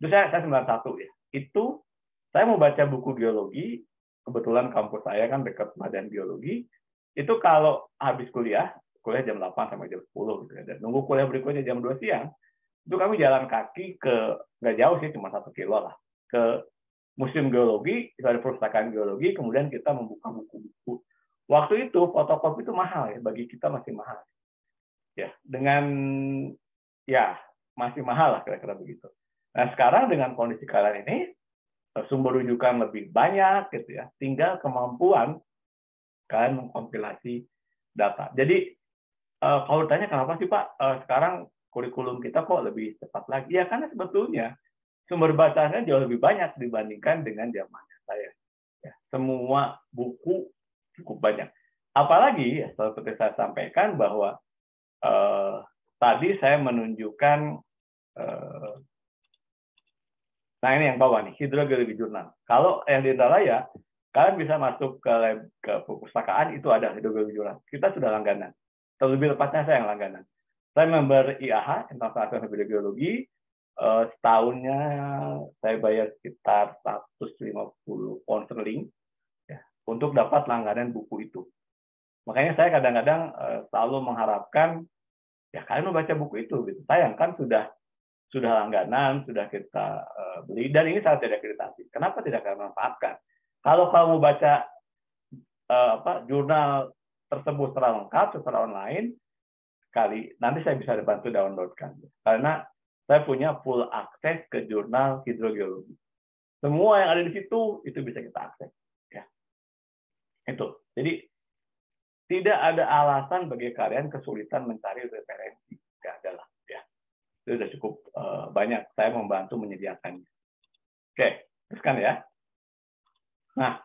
itu saya 91 ya. Itu saya mau baca buku geologi, kebetulan kampus saya kan dekat badan geologi, itu kalau habis kuliah jam 8 sampai jam 10 gitu ya, dan nunggu kuliah berikutnya jam 2 siang, itu kami jalan kaki ke, nggak jauh sih, cuma 1 kilo lah, ke Museum Geologi, itu ada perpustakaan geologi, kemudian kita membuka buku-buku. Waktu itu fotokopi itu mahal ya, bagi kita masih mahal. Ya, dengan ya masih mahal lah kira-kira begitu. Nah, sekarang dengan kondisi kalian ini, sumber rujukan lebih banyak gitu ya, tinggal kemampuan kalian mengkompilasi data. Jadi kalau ditanya kenapa sih Pak sekarang kurikulum kita kok lebih cepat lagi, ya karena sebetulnya sumber bacanya jauh lebih banyak dibandingkan dengan zamannya saya ya. Semua buku cukup banyak, apalagi ya, seperti saya sampaikan bahwa tadi saya menunjukkan nah ini yang bawah nih, hidrogeologi jurnal. Kalau yang di Indralaya, kalian bisa masuk ke perpustakaan, itu ada hidrogeologi jurnal. Kita sudah langganan. Terlebih tepatnya saya yang langganan. Saya member IAH, International Hidrogeologi. Setahunnya saya bayar sekitar 150 pound sterling ya, untuk dapat langganan buku itu. Makanya saya kadang-kadang selalu mengharapkan, ya kalian mau baca buku itu. Gitu. Sayang kan sudah langganan, sudah kita beli, dan ini sangat tidak akreditasi. Kenapa tidak kalian manfaatkan? Kalau kamu baca jurnal tersebut secara lengkap, secara online, nanti saya bisa bantu downloadkan. Karena saya punya full akses ke jurnal hidrogeologi. Semua yang ada di situ, itu bisa kita akses. Ya. Itu. Jadi, tidak ada alasan bagi kalian kesulitan mencari referensi. Tidak ada lah. Itu sudah cukup banyak. Saya membantu menyediakannya. Oke, teruskan ya. Nah,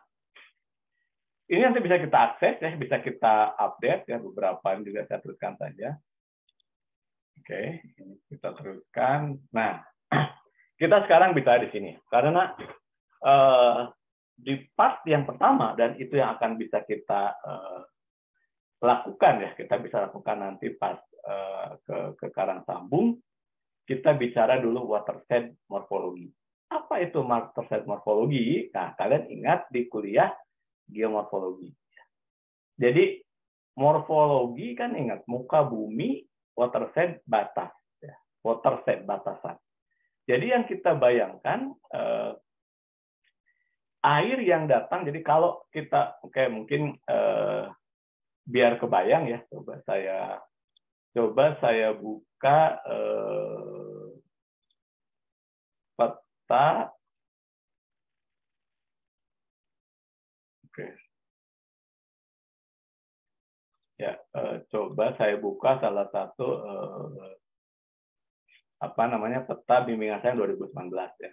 ini nanti bisa kita akses ya, bisa kita update ya, beberapa juga saya teruskan saja. Oke, ini kita teruskan. Nah, kita sekarang bisa di sini karena di part yang pertama, dan itu yang akan bisa kita lakukan ya, kita bisa lakukan nanti pas ke Karang Sambung. Kita bicara dulu watershed morfologi. Apa itu watershed morfologi? Nah, kalian ingat di kuliah geomorfologi. Jadi, morfologi kan ingat, muka bumi, watershed batas. Ya. Watershed batasan. Jadi yang kita bayangkan, air yang datang, jadi kalau kita, mungkin biar kebayang ya, coba saya buka peta. Oke. Ya, coba saya buka salah satu peta bimbingan saya 2019 ya.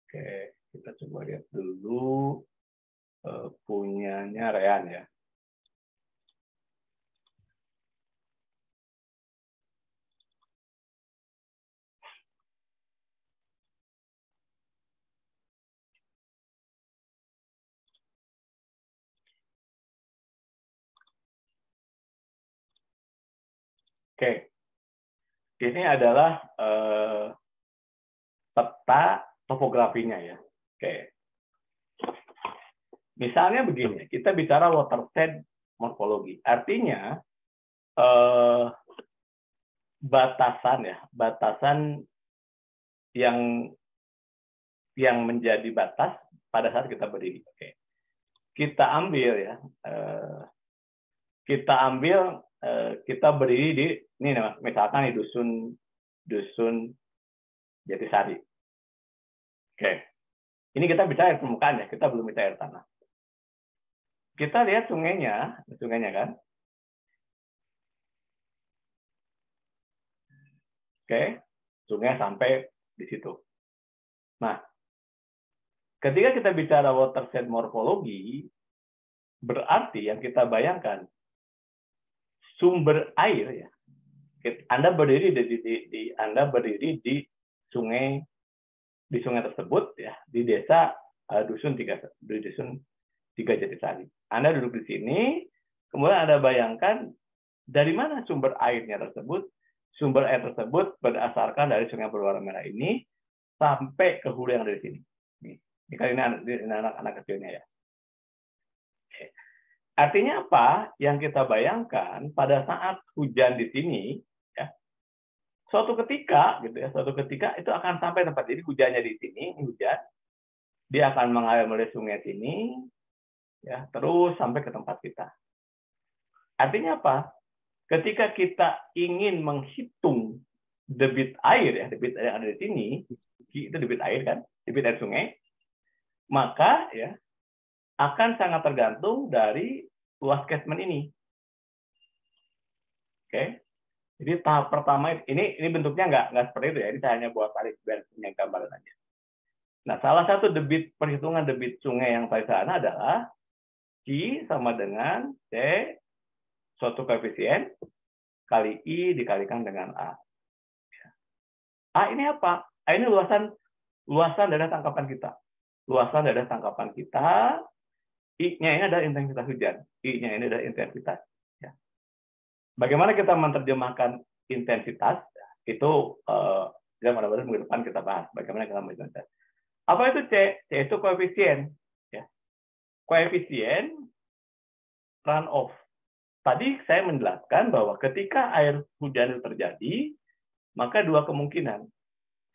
Oke, kita coba lihat dulu punyanya Rean ya. Oke, ini adalah peta topografinya ya. Oke, misalnya begini, kita bicara watershed morfologi, artinya batasan yang menjadi batas pada saat kita berdiri. Oke, kita ambil ya, kita berdiri di ini misalkan di dusun Jatisari. Oke, ini kita bicara air permukaan ya, kita belum bicara air tanah. Kita lihat sungainya kan. Oke, sungai sampai di situ. Nah, ketika kita bicara watershed morfologi, berarti yang kita bayangkan sumber air ya. Anda berdiri di sungai tersebut ya, di desa dusun 3 Jatisari. Anda duduk di sini, kemudian Anda bayangkan dari mana sumber airnya tersebut. Sumber air tersebut berdasarkan dari sungai berwarna merah ini sampai ke hulu yang ada di sini. Ini kali ini anak-anak kecilnya ya. Artinya apa? Yang kita bayangkan pada saat hujan di sini, ya, suatu ketika itu akan sampai tempat ini, hujannya di sini, ini hujan, dia akan mengalir melalui sungai sini, ya, terus sampai ke tempat kita. Artinya apa? Ketika kita ingin menghitung debit air ya, debit air yang ada di sini, itu debit air kan, debit air sungai, maka ya akan sangat tergantung dari luas catchment ini. Oke, jadi tahap pertama ini bentuknya nggak seperti itu ya, ini saya hanya buat tarik biar punya gambaran aja. Nah, salah satu perhitungan debit sungai yang saya sana adalah Q sama dengan C suatu koefisien kali I dikalikan dengan A. A ini apa? A ini luasan daerah tangkapan kita. Luasan daerah tangkapan kita, I-nya ini adalah intensitas hujan. I-nya ini adalah intensitas. Ya. Bagaimana kita menerjemahkan intensitas? Itu mudah-mudahan minggu depan kita bahas. Bagaimana kita menerjemahkan. Apa itu C? C itu koefisien. Ya. Koefisien runoff. Tadi saya menjelaskan bahwa ketika air hujan terjadi, maka dua kemungkinan.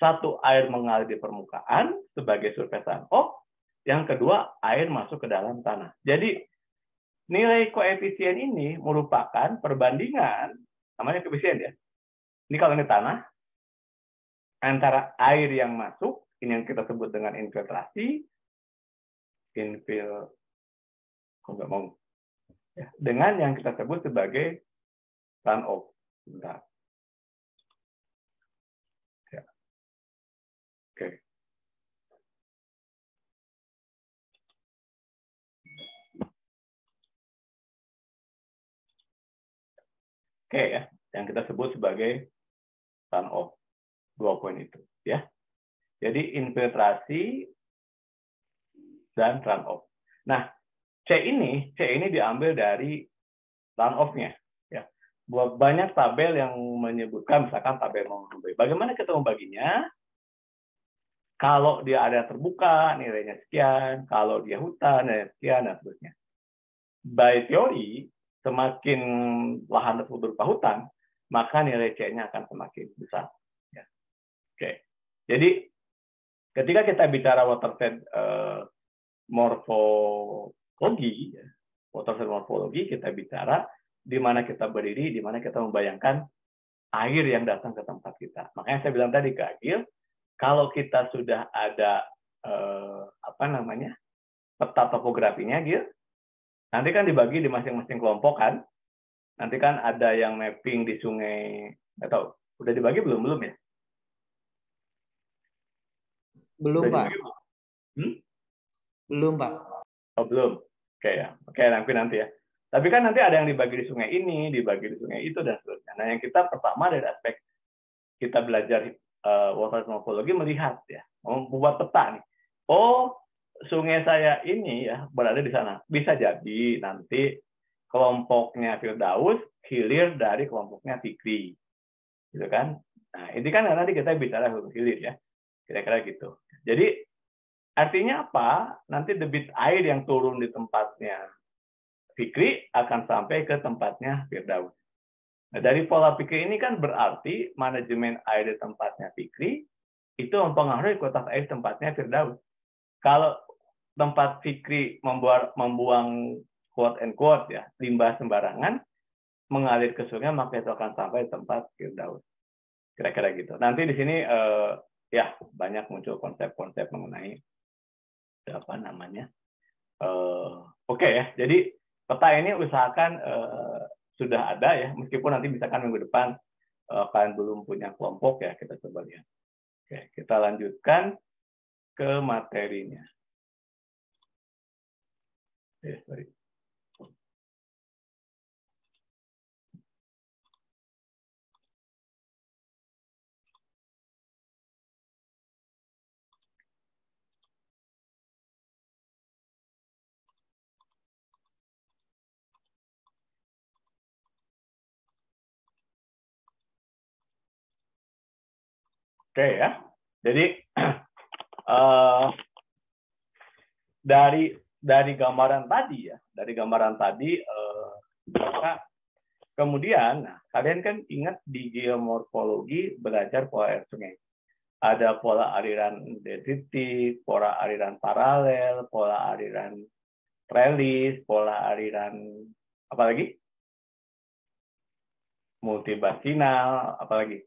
Satu, air mengalir di permukaan sebagai surface runoff. Yang kedua, air masuk ke dalam tanah. Jadi, nilai koefisien ini merupakan perbandingan, namanya koefisien ya. Ini kalau ini tanah, antara air yang masuk, ini yang kita sebut dengan infiltrasi, dengan yang kita sebut sebagai runoff. Bentar. Ya. Oke. Oke ya, yang kita sebut sebagai runoff. Dua poin itu ya. Jadi infiltrasi dan runoff. Nah, C ini diambil dari runoff-nya. Ya. Banyak tabel yang menyebutkan, misalkan tabel membagi. Bagaimana kita membaginya? Kalau dia ada terbuka, nilainya sekian. Kalau dia hutan, nilainya sekian, dan seterusnya. By teori, semakin lahan tersebut berupa hutan, maka nilai C-nya akan semakin besar. Ya. Oke. Jadi, ketika kita bicara watershed morfologi, kita bicara di mana kita berdiri, di mana kita membayangkan air yang datang ke tempat kita. Makanya saya bilang tadi ke Agil, kalau kita sudah ada peta topografinya, Agil, nanti kan dibagi di masing-masing kelompok kan, nanti kan ada yang mapping di sungai, nggak tahu, udah dibagi belum ya? Belum, Udah Pak. dibagi belum? Hmm? Belum, Pak. Oh, belum. Oke ya. Oke, nanti ya. Tapi kan nanti ada yang dibagi di sungai ini, dibagi di sungai itu, dan seterusnya. Nah, yang kita pertama dari aspek kita belajar water morphology melihat ya, membuat peta nih. Oh, sungai saya ini ya berada di sana. Bisa jadi nanti kelompoknya Firdaus hilir dari kelompoknya Fikri. Gitu kan? Nah, ini kan nanti kita bicara hilir ya. Kira-kira gitu. Jadi artinya apa? Nanti debit air yang turun di tempatnya Fikri akan sampai ke tempatnya Firdaus. Nah, dari pola pikir ini kan berarti manajemen air di tempatnya Fikri itu mempengaruhi kualitas air tempatnya Firdaus. Kalau tempat Fikri membuang quote and quote ya limbah sembarangan mengalir ke sungai, maka itu akan sampai tempat Firdaus. Kira-kira gitu. Nanti di sini ya banyak muncul konsep-konsep mengenai apa namanya. Oke ya. Jadi peta ini usahakan sudah ada ya, meskipun nanti misalkan minggu depan kalian belum punya kelompok ya, kita coba lihat. Oke, kita lanjutkan ke materinya. Sorry. Oke ya. Jadi dari gambaran tadi ya, maka kemudian, nah, kalian kan ingat di geomorfologi belajar pola air sungai. Ada pola aliran dendritik, pola aliran paralel, pola aliran trellis, pola aliran apa lagi? Multibasinal, apa lagi?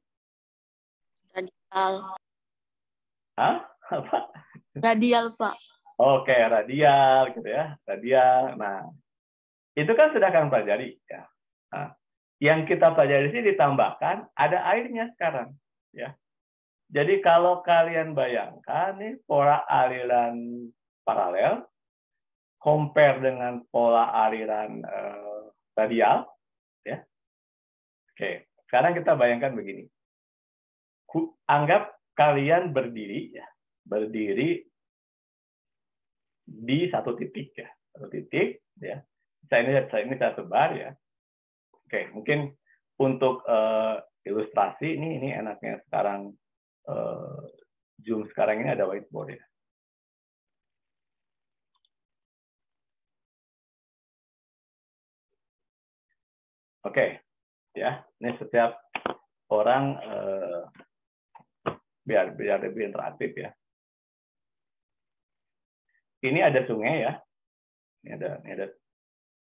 Radial. Hah? Apa? Radial, Pak. Oke, radial gitu ya, radial. Nah, itu kan sudah kalian pelajari ya. Nah, yang kita pelajari sini ditambahkan ada airnya sekarang ya. Jadi kalau kalian bayangkan nih pola aliran paralel compare dengan pola aliran radial ya. Oke, sekarang kita bayangkan begini. Anggap kalian berdiri di satu titik ya, Saya ini satu bar ya. Oke, mungkin untuk ilustrasi ini enaknya sekarang Zoom sekarang ini ada whiteboard ya. Oke, ya, ini setiap orang biar lebih interaktif ya. Ini ada sungai ya. Ini ada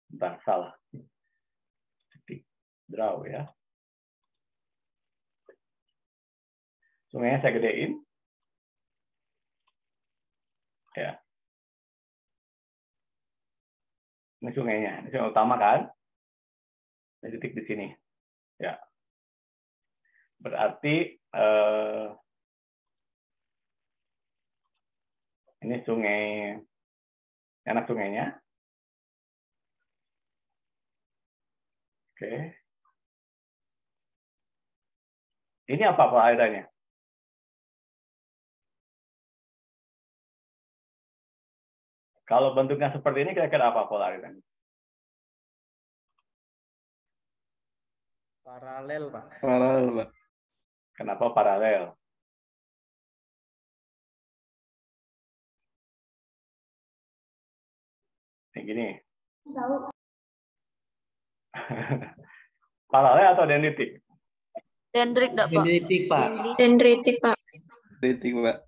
tentang salah. Draw ya. Sungainya saya gedein. Ya. Ini sungainya. Ini sungai utama kan? Ada titik di sini. Ya. Berarti ini sungai, anak sungainya. Oke. Ini apa alirannya? Kalau bentuknya seperti ini, kira-kira apa pola alirannya? Paralel, Pak. Paralel, Pak. Kenapa paralel? Ini gini. Paralel atau dendritik? Dendrik, Pak. Dendritik, Pak. Dendritik, Pak. Kritik, Pak.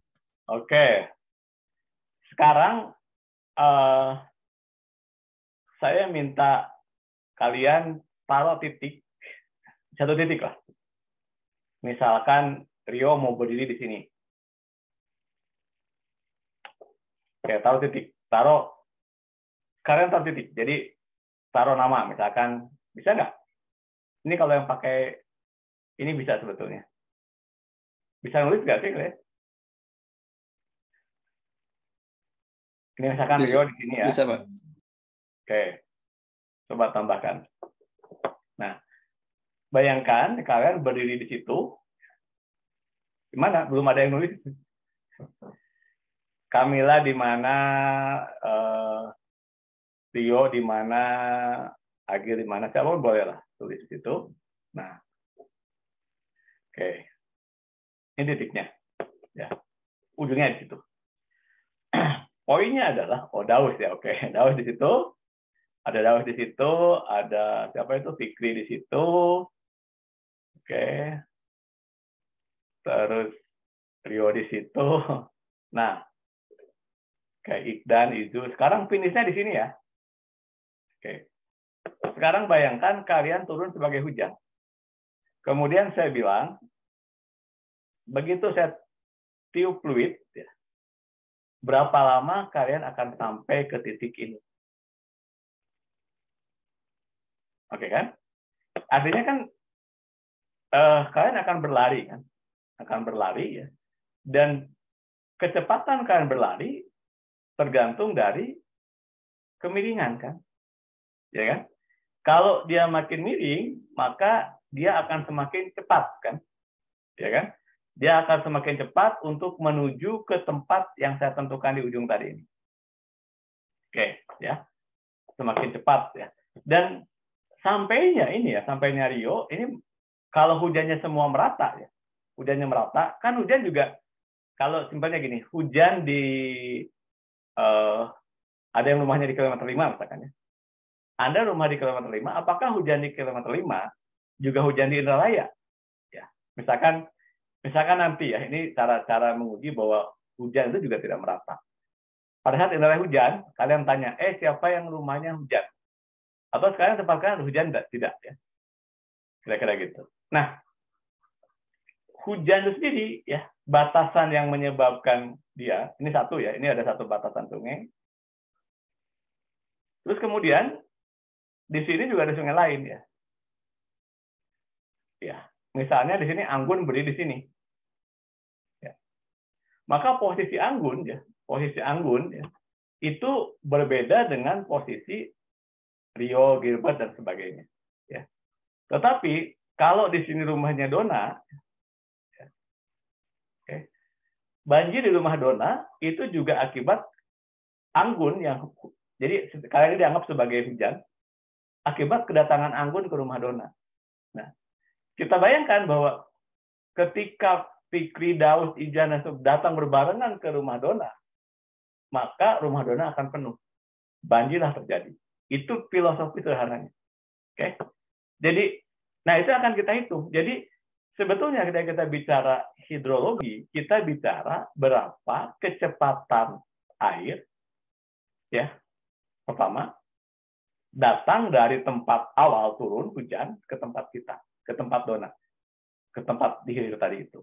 Oke. Sekarang saya minta kalian taruh titik, satu titik lah. Misalkan Rio mau berdiri di sini. Oke, taruh titik. Kalian taruh titik. Jadi taruh nama, misalkan bisa nggak? Ini kalau yang pakai ini bisa sebetulnya. Bisa nulis nggak sih, Kle? Ini misalkan Bisa, Rio di sini ya. bisa, Pak. Oke. Coba tambahkan. Nah, bayangkan kalian berdiri di situ. Gimana? Belum ada yang nulis. Camilla di mana, Rio di mana, Agil di mana, siapa pun boleh lah tulis di situ. Nah, oke. Ini titiknya. Ya. Ujungnya di situ. Poinnya adalah, Daus ya, oke. Daus di situ. Ada Daus di situ, ada siapa itu? Fikri di situ. Oke. Terus Rio di situ. Nah, kayak Ikdan, Izu. Sekarang finishnya di sini ya. Oke. Sekarang bayangkan kalian turun sebagai hujan. Kemudian saya bilang, begitu saya tiup fluid, ya, berapa lama kalian akan sampai ke titik ini? Oke kan? Artinya kan kalian akan berlari kan? Akan berlari ya. Dan kecepatan kalian berlari tergantung dari kemiringan kan? Ya kan? Kalau dia makin miring, maka dia akan semakin cepat kan? Ya kan? Dia akan semakin cepat untuk menuju ke tempat yang saya tentukan di ujung tadi ini. Oke, ya. Semakin cepat ya. Dan sampainya ini ya, sampainya Rio, ini kalau hujannya semua merata ya. Hujannya merata, kan hujan juga kalau simpelnya gini, hujan di ada yang rumahnya di kilometer 5 misalkan ya. Anda rumah di kilometer 5, apakah hujan di kilometer 5 juga hujan di Indralaya? Ya. Misalkan nanti ya, ini cara menguji bahwa hujan itu juga tidak merata. Pada saat Indralaya hujan, kalian tanya, siapa yang rumahnya hujan? Atau sekarang tempat kalian hujan tidak ya? Kira-kira gitu. Nah, hujan itu sendiri ya, batasan yang menyebabkan dia, ini satu ya, ini ada satu batasan sungai. Terus kemudian di sini juga ada sungai lain ya. Ya, misalnya di sini Anggun berdiri di sini. Ya. Maka posisi Anggun ya, itu berbeda dengan posisi Rio, Gilbert dan sebagainya. Ya. Tetapi kalau di sini rumahnya Dona, ya, banjir di rumah Dona itu juga akibat Anggun yang jadi kali ini dianggap sebagai hujan akibat kedatangan Anggun ke rumah Dona. Nah, kita bayangkan bahwa ketika Fikri, Daus, Ijan datang berbarengan ke rumah Dona, maka rumah Dona akan penuh. Banjirlah terjadi. Itu filosofi sederhananya. Oke. Jadi, nah itu akan kita hitung. Jadi, sebetulnya ketika kita bicara hidrologi, kita bicara berapa kecepatan air, ya, pertama, datang dari tempat awal turun hujan ke tempat kita, ke tempat Dona, ke tempat di hilir tadi itu.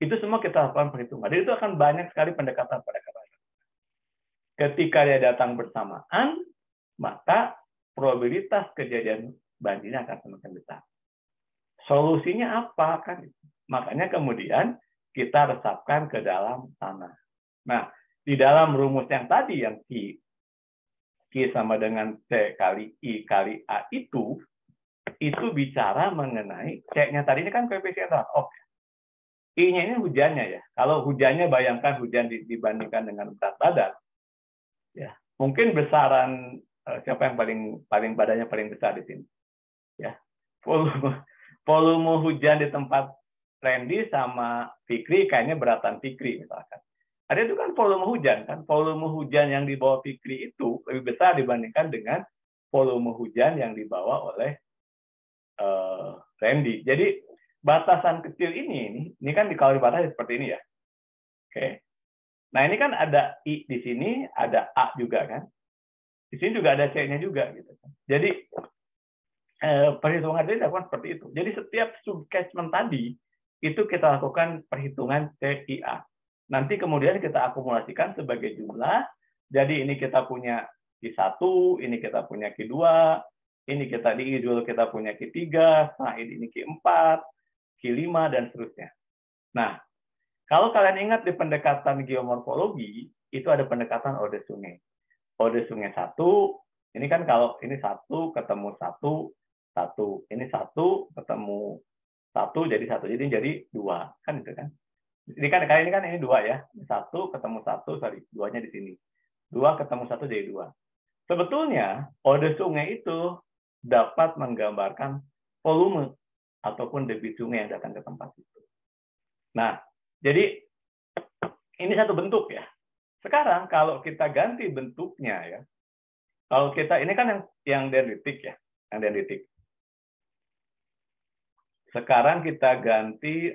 Itu semua kita lakukan perhitungan. Dan itu akan banyak sekali pendekatan. Ketika dia datang bersamaan, maka probabilitas kejadian banjirnya akan semakin besar. Solusinya apa kan? Makanya kemudian kita resapkan ke dalam tanah. Nah, di dalam rumus yang tadi yang Q sama dengan C kali I kali A itu bicara mengenai C-nya tadi ini kan koefisien runoff. I-nya ini hujannya ya. Kalau hujannya bayangkan hujan dibandingkan dengan berat badan, ya mungkin besaran siapa yang paling badannya paling besar di sini, ya volume hujan di tempat Randy sama Fikri kayaknya beratan Fikri misalkan. Ada itu kan volume hujan kan, volume hujan yang dibawa Fikri itu lebih besar dibandingkan dengan volume hujan yang dibawa oleh Randy. Jadi batasan kecil ini kan kalau dibatasi seperti ini ya. Oke. Nah ini kan ada I di sini, ada A juga kan. Di sini juga ada C-nya juga gitu. Jadi perhitungan ini dilakukan seperti itu. Jadi setiap subcatchment tadi itu kita lakukan perhitungan CIA. Nanti kemudian kita akumulasikan sebagai jumlah. Jadi ini kita punya Q1, ini kita punya Q2, Ini kita di dulu kita punya Q3, setelah ini Q4, Q5, dan seterusnya. Nah, kalau kalian ingat di pendekatan geomorfologi, itu ada pendekatan ode sungai. Ode sungai 1, ini kan kalau ini 1 ketemu 1, 1. Ini 1 ketemu 1 jadi 1. Jadi 2. Kan itu kan. Ini kan kali ini kan ini 2 ya. 1 ketemu 1, sorry, 2-nya di sini. 2 ketemu 1 jadi 2. Sebetulnya, ode sungai itu dapat menggambarkan volume ataupun debit sungai yang datang ke tempat itu. Nah, jadi ini satu bentuk ya. Sekarang kalau kita ganti bentuknya ya, kalau kita ini kan yang dendritik ya, yang dendritik. Sekarang kita ganti,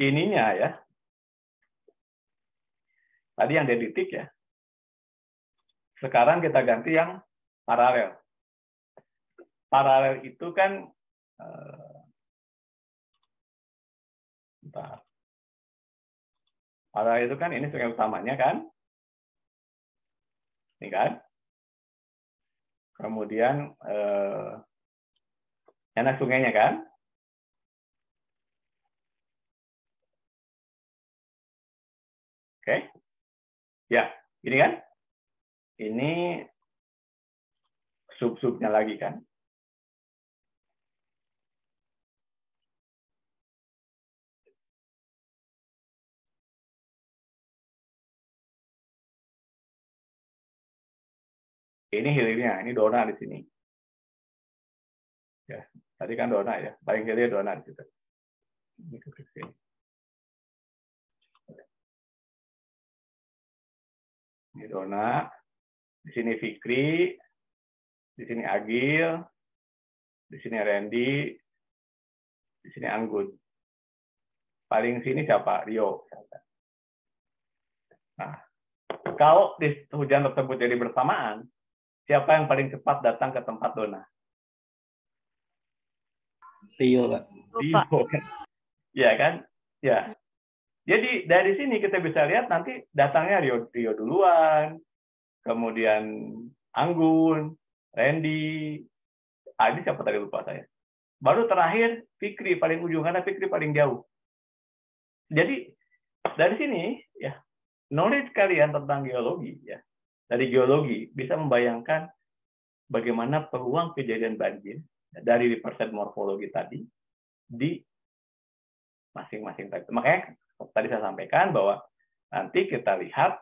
ininya ya. Tadi yang dendritik ya. Sekarang kita ganti yang paralel. Paralel itu kan paralel itu kan ini sungai utamanya kan? Ini kan? Kemudian anak sungainya kan? Oke. Ya, ini kan? Ini sub-subnya lagi kan? Ini hilirnya, ini Dona di sini. Ya, tadi kan Dona ya, paling hilir Dona di situ. Ini ke sini. Ini Dona, di sini Fikri, di sini Agil, di sini Randy, di sini Anggun. Paling sini siapa? Rio. Nah, kalau hujan tersebut jadi bersamaan, siapa yang paling cepat datang ke tempat Dona? Rio, Pak. Rio. Ya kan? Ya. Jadi dari sini kita bisa lihat nanti datangnya Rio duluan, kemudian Anggun, Randy, ini siapa tadi lupa saya. Baru terakhir Fikri paling ujung karena Fikri paling jauh. Jadi dari sini ya knowledge kalian tentang geologi ya dari geologi bisa membayangkan bagaimana peluang kejadian banjir dari represent morfologi tadi di masing-masing type. Makanya tadi saya sampaikan bahwa nanti kita lihat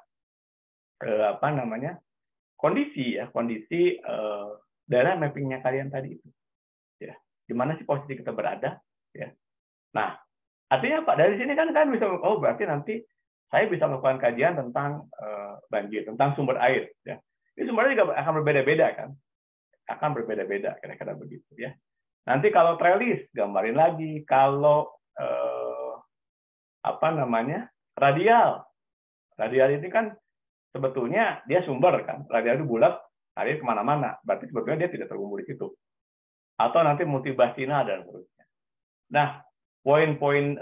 kondisi daerah mappingnya kalian tadi itu ya di mana sih posisi kita berada ya. Nah artinya Pak dari sini kan bisa berarti nanti saya bisa melakukan kajian tentang banjir, tentang sumber air ya. Ini sumbernya juga akan berbeda-beda kan, akan berbeda-beda kira-kira begitu ya. Nanti kalau trellis gambarin lagi, kalau radial ini kan sebetulnya dia sumber kan, radial itu bulat, air kemana-mana, berarti sebetulnya dia tidak terkumpul di situ. Atau nanti multibasina dan seterusnya. Nah, poin-poin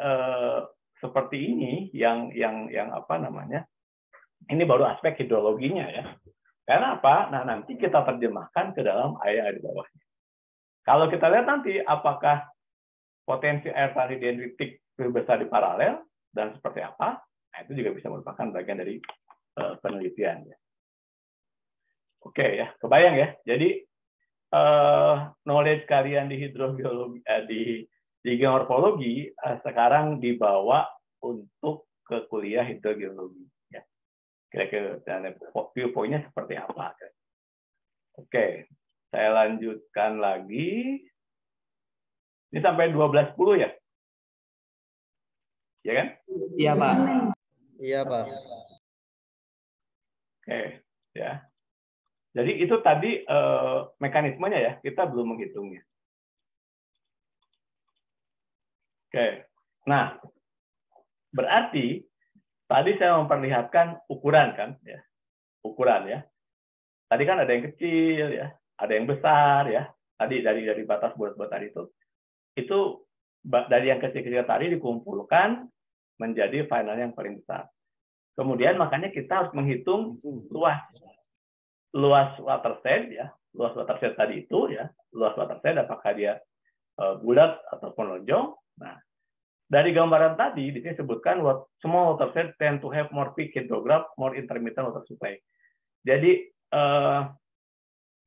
seperti ini yang ini baru aspek hidrologinya ya. Karena apa? Nah, nanti kita terjemahkan ke dalam air di bawahnya. Kalau kita lihat nanti apakah potensi air tadi dendritik lebih besar di paralel dan seperti apa, nah, itu juga bisa merupakan bagian dari penelitian ya. Oke ya, kebayang ya. Jadi knowledge kalian di hidrogeologi di geomorfologi sekarang dibawa untuk ke kuliah hidrogeologi ya. Kira-kira viewpoint-nya seperti apa? Oke, saya lanjutkan lagi. Ini sampai 12.10 ya? Ya kan? Iya, Pak. Iya, Pak. Oke, ya. Jadi itu tadi mekanismenya ya, kita belum menghitungnya. Oke, nah berarti tadi saya memperlihatkan ukuran kan, ya, ukuran ya. Tadi kan ada yang kecil ya, ada yang besar ya. Tadi dari batas bulat-bulat tadi itu dari yang kecil-kecil tadi dikumpulkan menjadi final yang paling besar. Kemudian makanya kita harus menghitung luas. luas watershed ya, luas watershed tadi itu ya, luas watershed apakah dia bulat ataupun lonjong. Nah, dari gambaran tadi di sini disebutkan semua watershed tend to have more peak hydrograph, more intermittent water supply. Jadi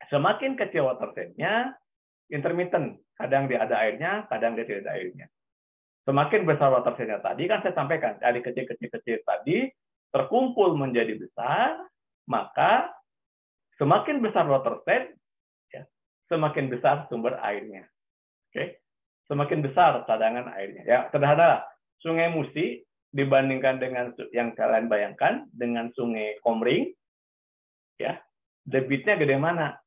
semakin kecil watershednya, intermittent, kadang dia ada airnya, kadang dia tidak ada airnya. Semakin besar watershednya tadi, kan saya sampaikan, dari kecil-kecil tadi terkumpul menjadi besar, maka semakin besar watershed, ya, semakin besar sumber airnya. Oke, semakin besar cadangan airnya. Ya, sederhana, Sungai Musi dibandingkan dengan yang kalian bayangkan dengan Sungai Komering, ya, debitnya gede mana?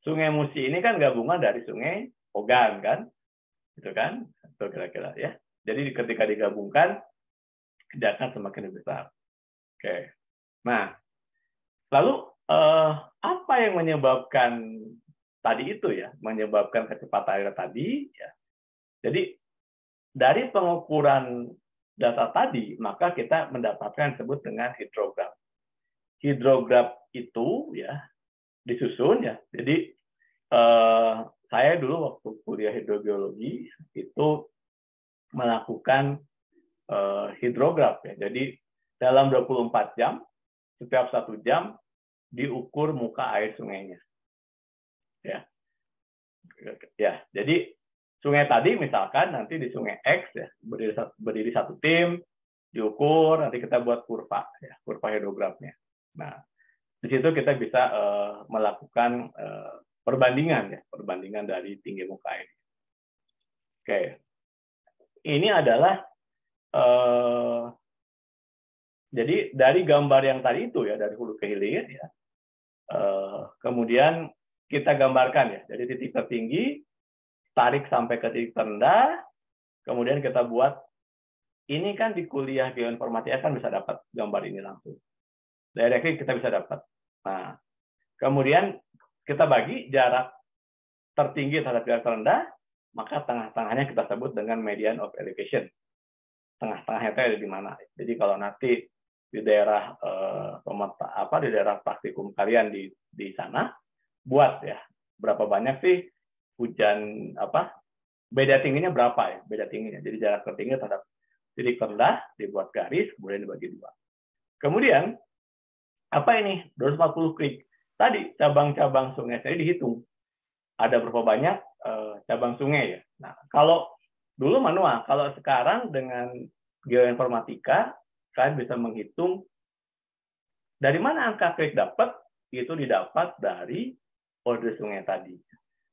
Sungai Musi ini kan gabungan dari Sungai Ogan, kan? Gitu kan? Itu kira-kira ya. Jadi ketika digabungkan, dia akan semakin besar. Oke. Nah, lalu apa yang menyebabkan tadi itu ya, menyebabkan kecepatan air tadi ya. Jadi dari pengukuran data tadi, maka kita mendapatkan yang disebut dengan hidrograf. Hidrograf itu ya disusun ya. Jadi saya dulu waktu kuliah hidrogeologi itu melakukan hidrograf ya. Jadi dalam 24 jam, setiap 1 jam diukur muka air sungainya. Ya, jadi sungai tadi misalkan nanti di sungai X ya berdiri satu tim, diukur, nanti kita buat kurva ya, kurva hidrografnya. Nah, di situ kita bisa melakukan perbandingan dari tinggi muka air. Oke, ini adalah jadi dari gambar yang tadi itu ya, dari hulu ke hilir ya, kemudian kita gambarkan ya, dari titik tertinggi tarik sampai ke titik terendah, kemudian kita buat ini kan di kuliah geoinformatika kan bisa dapat gambar ini langsung. Directly kita bisa dapat. Nah, kemudian kita bagi jarak tertinggi terhadap jarak terendah, maka tengah-tengahnya kita sebut dengan median of elevation. Tengah-tengahnya itu ada di mana? Jadi kalau nanti di daerah di daerah praktikum kalian di sana, buat ya berapa banyak sih hujan beda tingginya berapa ya, beda tingginya. Jadi jarak tertinggi terhadap titik terendah dibuat garis, kemudian dibagi 2. Kemudian apa ini 240 creek tadi, cabang-cabang sungai saya dihitung ada berapa banyak cabang sungai ya. Nah, kalau dulu manual, kalau sekarang dengan geoinformatika kalian bisa menghitung dari mana angka creek dapat, itu didapat dari orde sungai tadi.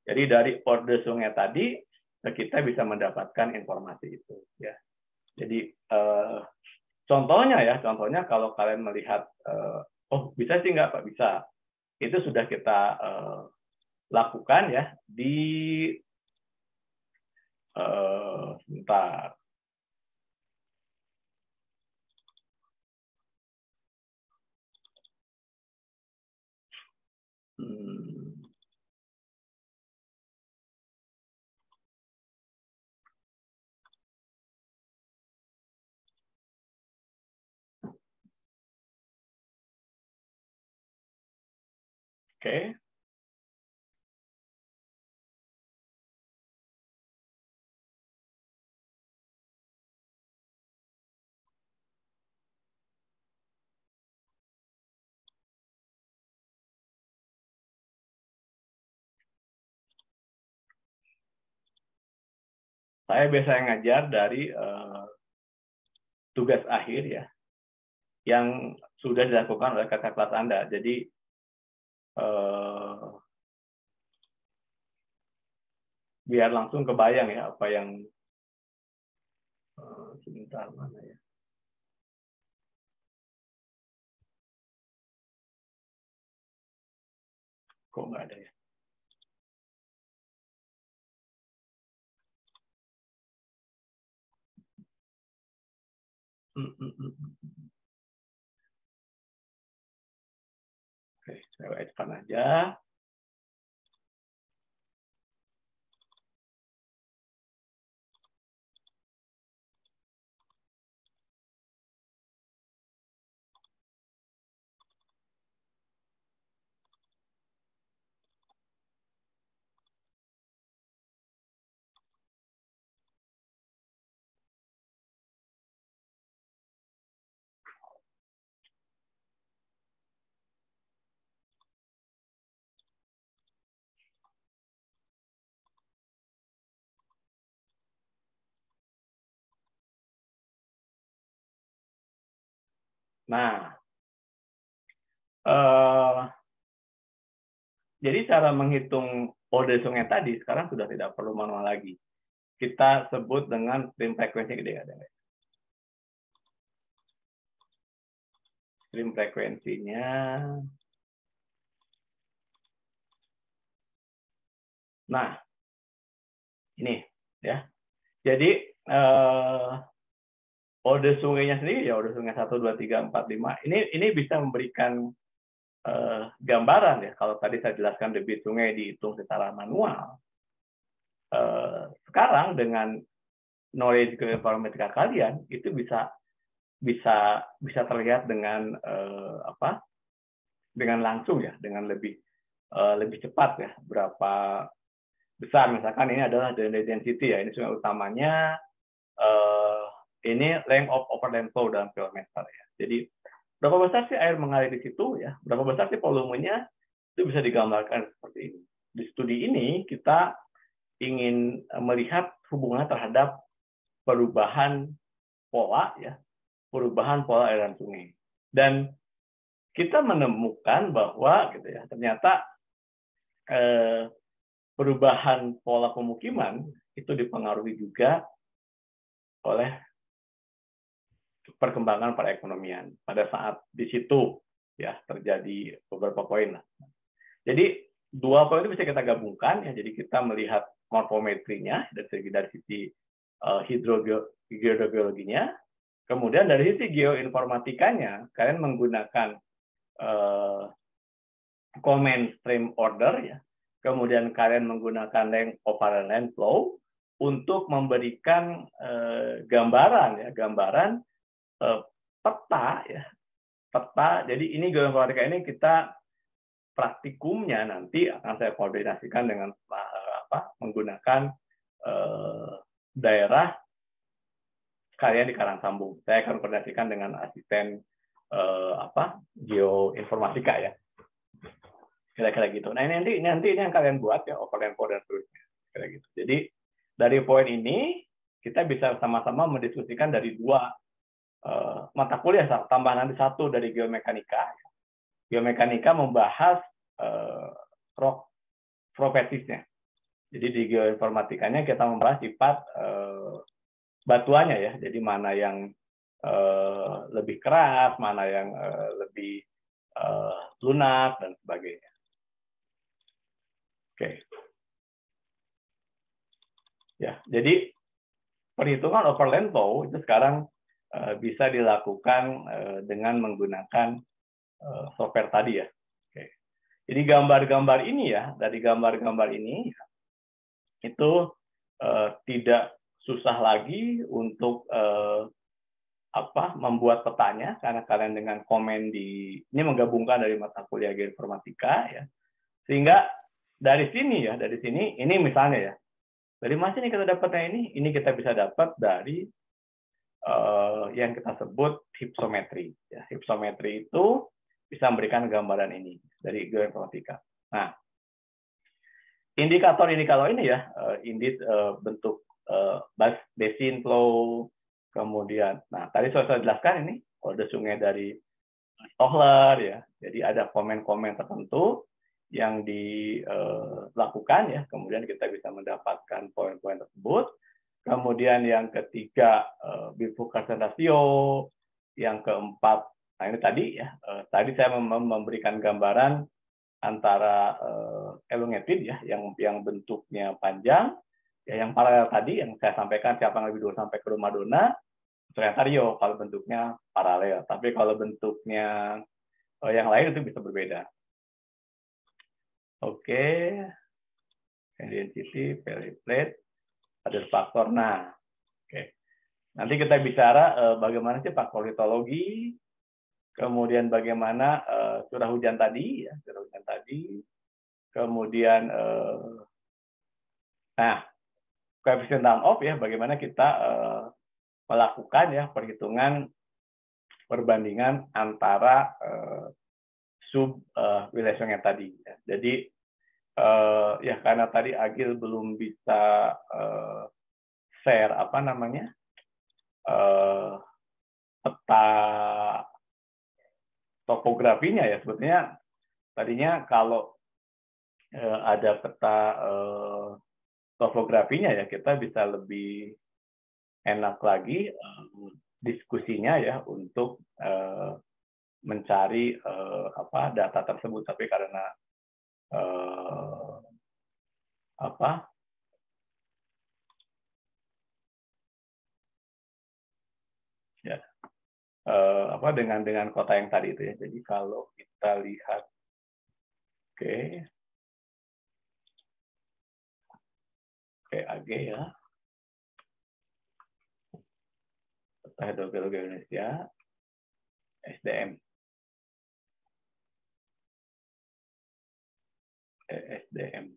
Jadi dari orde sungai tadi kita bisa mendapatkan informasi itu ya. Jadi contohnya kalau kalian melihat oh bisa sih nggak Pak, bisa. Itu sudah kita lakukan ya di sebentar. Oke. Saya biasanya ngajar dari tugas akhir ya, yang sudah dilakukan oleh kakak kelas Anda. Jadi biar langsung kebayang ya apa yang sebentar mana ya. Kok nggak ada ya? Oke, saya wetkan aja. Nah, jadi cara menghitung OD sungai tadi sekarang sudah tidak perlu manual lagi. Kita sebut dengan stream frekuensi gede. Stream frekuensinya. Nah, ini ya. Jadi OD sungainya sendiri ya, OD sungai 1, 2, 3, 4, 5. Ini bisa memberikan gambaran ya. Kalau tadi saya jelaskan debit sungai dihitung secara manual. Sekarang dengan knowledge geoinformatika kalian itu bisa terlihat dengan dengan langsung ya, dengan lebih cepat ya, berapa besar. Misalkan ini adalah density ya, ini sungai utamanya, ini length of overland flow dalam kilometer ya. Jadi berapa besar sih air mengalir di situ ya, berapa besar sih volumenya, itu bisa digambarkan seperti ini. Di studi ini kita ingin melihat hubungan terhadap perubahan pola ya, perubahan pola aliran sungai. Dan kita menemukan bahwa gitu ya, ternyata perubahan pola pemukiman itu dipengaruhi juga oleh perkembangan perekonomian pada saat di situ ya terjadi beberapa poin lah. Jadi dua poin itu bisa kita gabungkan ya. Jadi kita melihat morfometrinya dari sisi hidrogeologinya, kemudian dari sisi geoinformatikanya kalian menggunakan comment stream order ya. Kemudian kalian menggunakan length overland flow untuk memberikan gambaran peta ya, peta. Jadi ini geoinformatika ini kita praktikumnya nanti akan saya koordinasikan dengan menggunakan daerah kalian di Karangsambung. Saya akan koordinasikan dengan asisten geoinformatika ya, kira-kira gitu. Nah ini yang kalian buat ya, overland flow dan seterusnya, kira gitu. Jadi dari poin ini kita bisa sama-sama mendiskusikan dari dua mata kuliah, tambah nanti satu dari geomekanika. Geomekanika membahas rock properties-nya. Jadi di geoinformatikanya kita membahas sifat batuannya ya. Jadi mana yang lebih keras, mana yang lebih lunak dan sebagainya. Oke. Ya, jadi perhitungan overland flow itu sekarang bisa dilakukan dengan menggunakan software tadi ya. Oke. Jadi gambar-gambar ini ya, dari gambar-gambar ini itu tidak susah lagi untuk membuat petanya, karena kalian dengan komen ini menggabungkan dari mata kuliah geoinformatika ya. Sehingga dari sini ini misalnya ya, dari mana sini kita dapatnya ini kita bisa dapat dari yang kita sebut hypsometry. Ya, hypsometry itu bisa memberikan gambaran ini dari geoinformatika. Nah, indikator ini ya, bentuk basin flow, kemudian, nah tadi saya jelaskan ini kode sungai dari Stohler ya. Jadi ada komen-komen tertentu yang dilakukan ya, kemudian kita bisa mendapatkan poin-poin tersebut. Kemudian yang ketiga bifurcation ratio, yang keempat, nah ini tadi ya, tadi saya memberikan gambaran antara elongated ya, yang bentuknya panjang, ya yang paralel tadi yang saya sampaikan, siapa yang lebih dulu sampai ke rumah Dona, ternyata Rio kalau bentuknya paralel, tapi kalau bentuknya yang lain itu bisa berbeda. Oke, density, value plate, ada faktor. Nah, oke. Nanti kita bicara bagaimana sih faktor litologi, kemudian bagaimana curah hujan tadi, ya, kemudian koefisien down off ya, bagaimana kita melakukan ya perhitungan perbandingan antara sub wilayah sungai tadi. Ya. Jadi ya karena tadi Agil belum bisa share peta topografinya ya, sebetulnya tadinya kalau ada peta topografinya ya, kita bisa lebih enak lagi diskusinya ya untuk mencari data tersebut. Tapi karena dengan kota yang tadi itu ya. Jadi kalau kita lihat, AG ya, peta hidrogeologi Indonesia, SDM. SDM.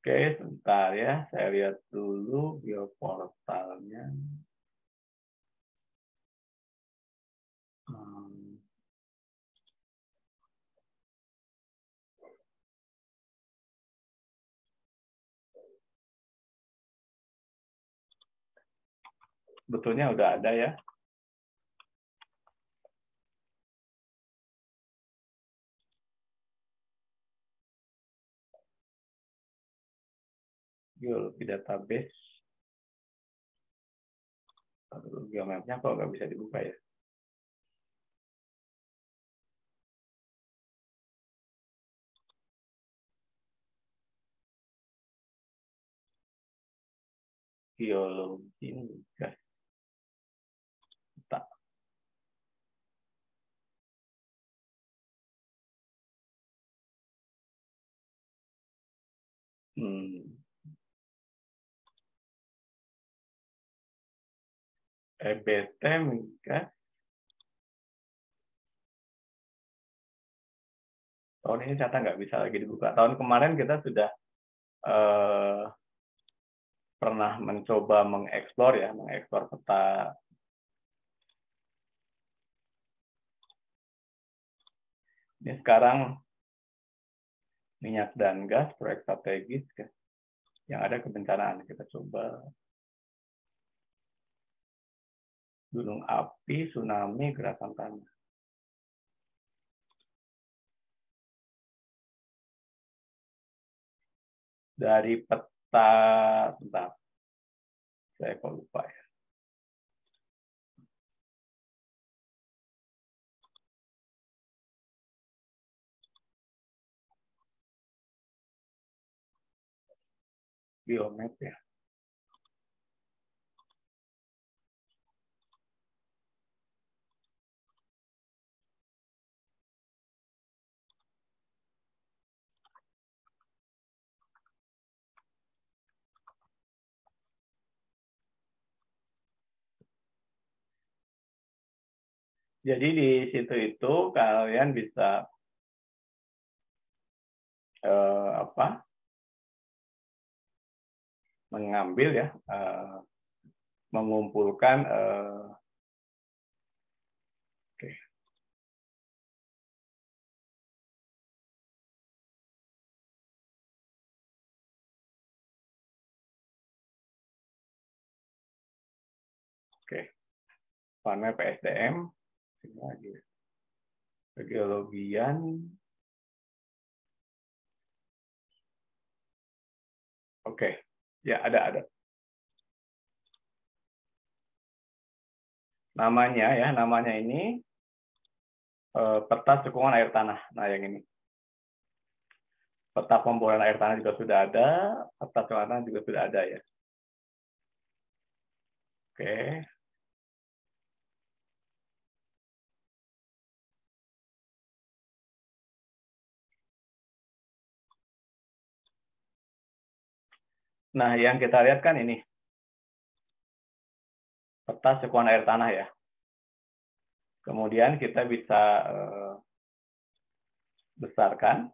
Sebentar ya, saya lihat dulu bioportalnya. Betulnya udah ada ya. Geologi database. Geomapnya kok nggak bisa dibuka ya? Geologi gas. Tak. EBT migas. Tahun ini ternyata nggak bisa lagi dibuka. Tahun kemarin kita sudah pernah mencoba mengeksplor peta. Ini sekarang minyak dan gas, proyek strategis, yang ada kebencanaan. Kita coba gunung api, tsunami, gerakan tanah. Dari peta, bentar, saya kok lupa ya. Biomap ya. Jadi di situ itu kalian bisa mengambil ya, mengumpulkan panel PSDM, geologian, ya ada. Namanya ini peta cekungan air tanah. Nah, yang ini. Peta pemboran air tanah juga sudah ada, peta cekungan tanah juga sudah ada ya. Nah, yang kita lihat kan ini. Peta cekungan air tanah ya. Kemudian kita bisa besarkan.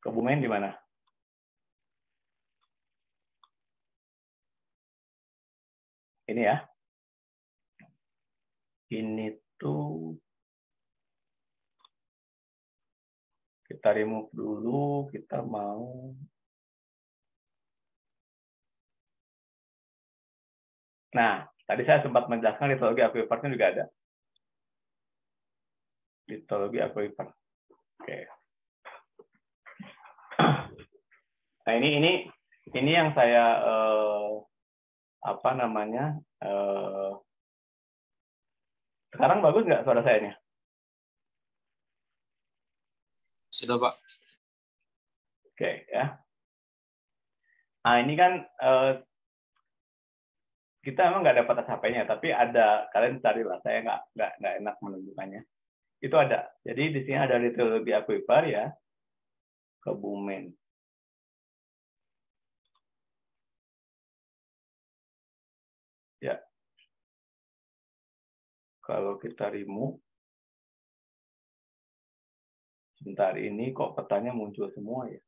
Kebumen di mana? Ini ya. Ini tuh kita remove dulu, kita mau. Nah, Tadi saya sempat menjelaskan litologi aquifernya juga ada. Litologi aquifer. Oke. Nah ini yang saya apa namanya? Sekarang bagus nggak suara saya nih? Sudah, Pak. Oke, ya. Nah, ini kan kita emang nggak ada batas HP-nya, tapi ada, kalian carilah, saya nggak enak menunjukkannya. Itu ada. Jadi di sini ada litologi aquifer ya, Kebumen. Ya. Kalau kita remove, sebentar ini kok petanya muncul semua ya.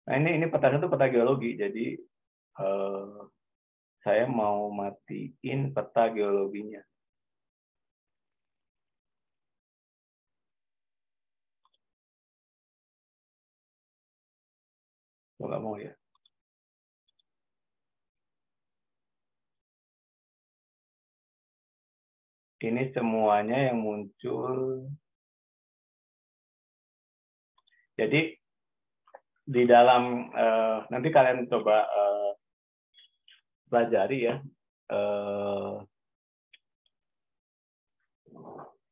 Nah ini petanya itu peta geologi, jadi saya mau matiin peta geologinya. Nggak mau ya. Ini semuanya yang muncul. Jadi di dalam nanti kalian coba pelajari ya.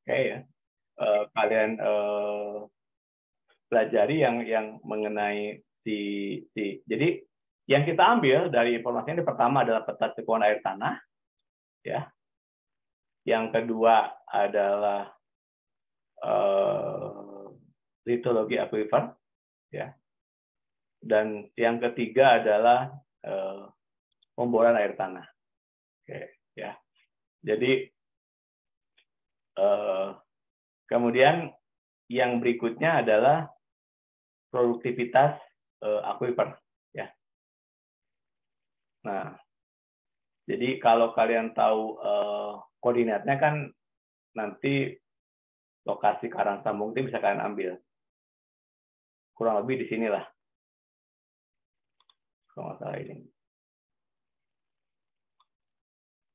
Oke ya. Kalian pelajari yang mengenai jadi yang kita ambil dari informasi ini pertama adalah peta cekuan air tanah ya. Yang kedua adalah litologi aquifer ya. Dan yang ketiga adalah pemboran air tanah. Oke ya. Jadi kemudian yang berikutnya adalah produktivitas aquifer ya. Nah, jadi kalau kalian tahu koordinatnya kan nanti lokasi karang sambung itu bisa kalian ambil. Kurang lebih di sinilah. Kalau nggak salah ini.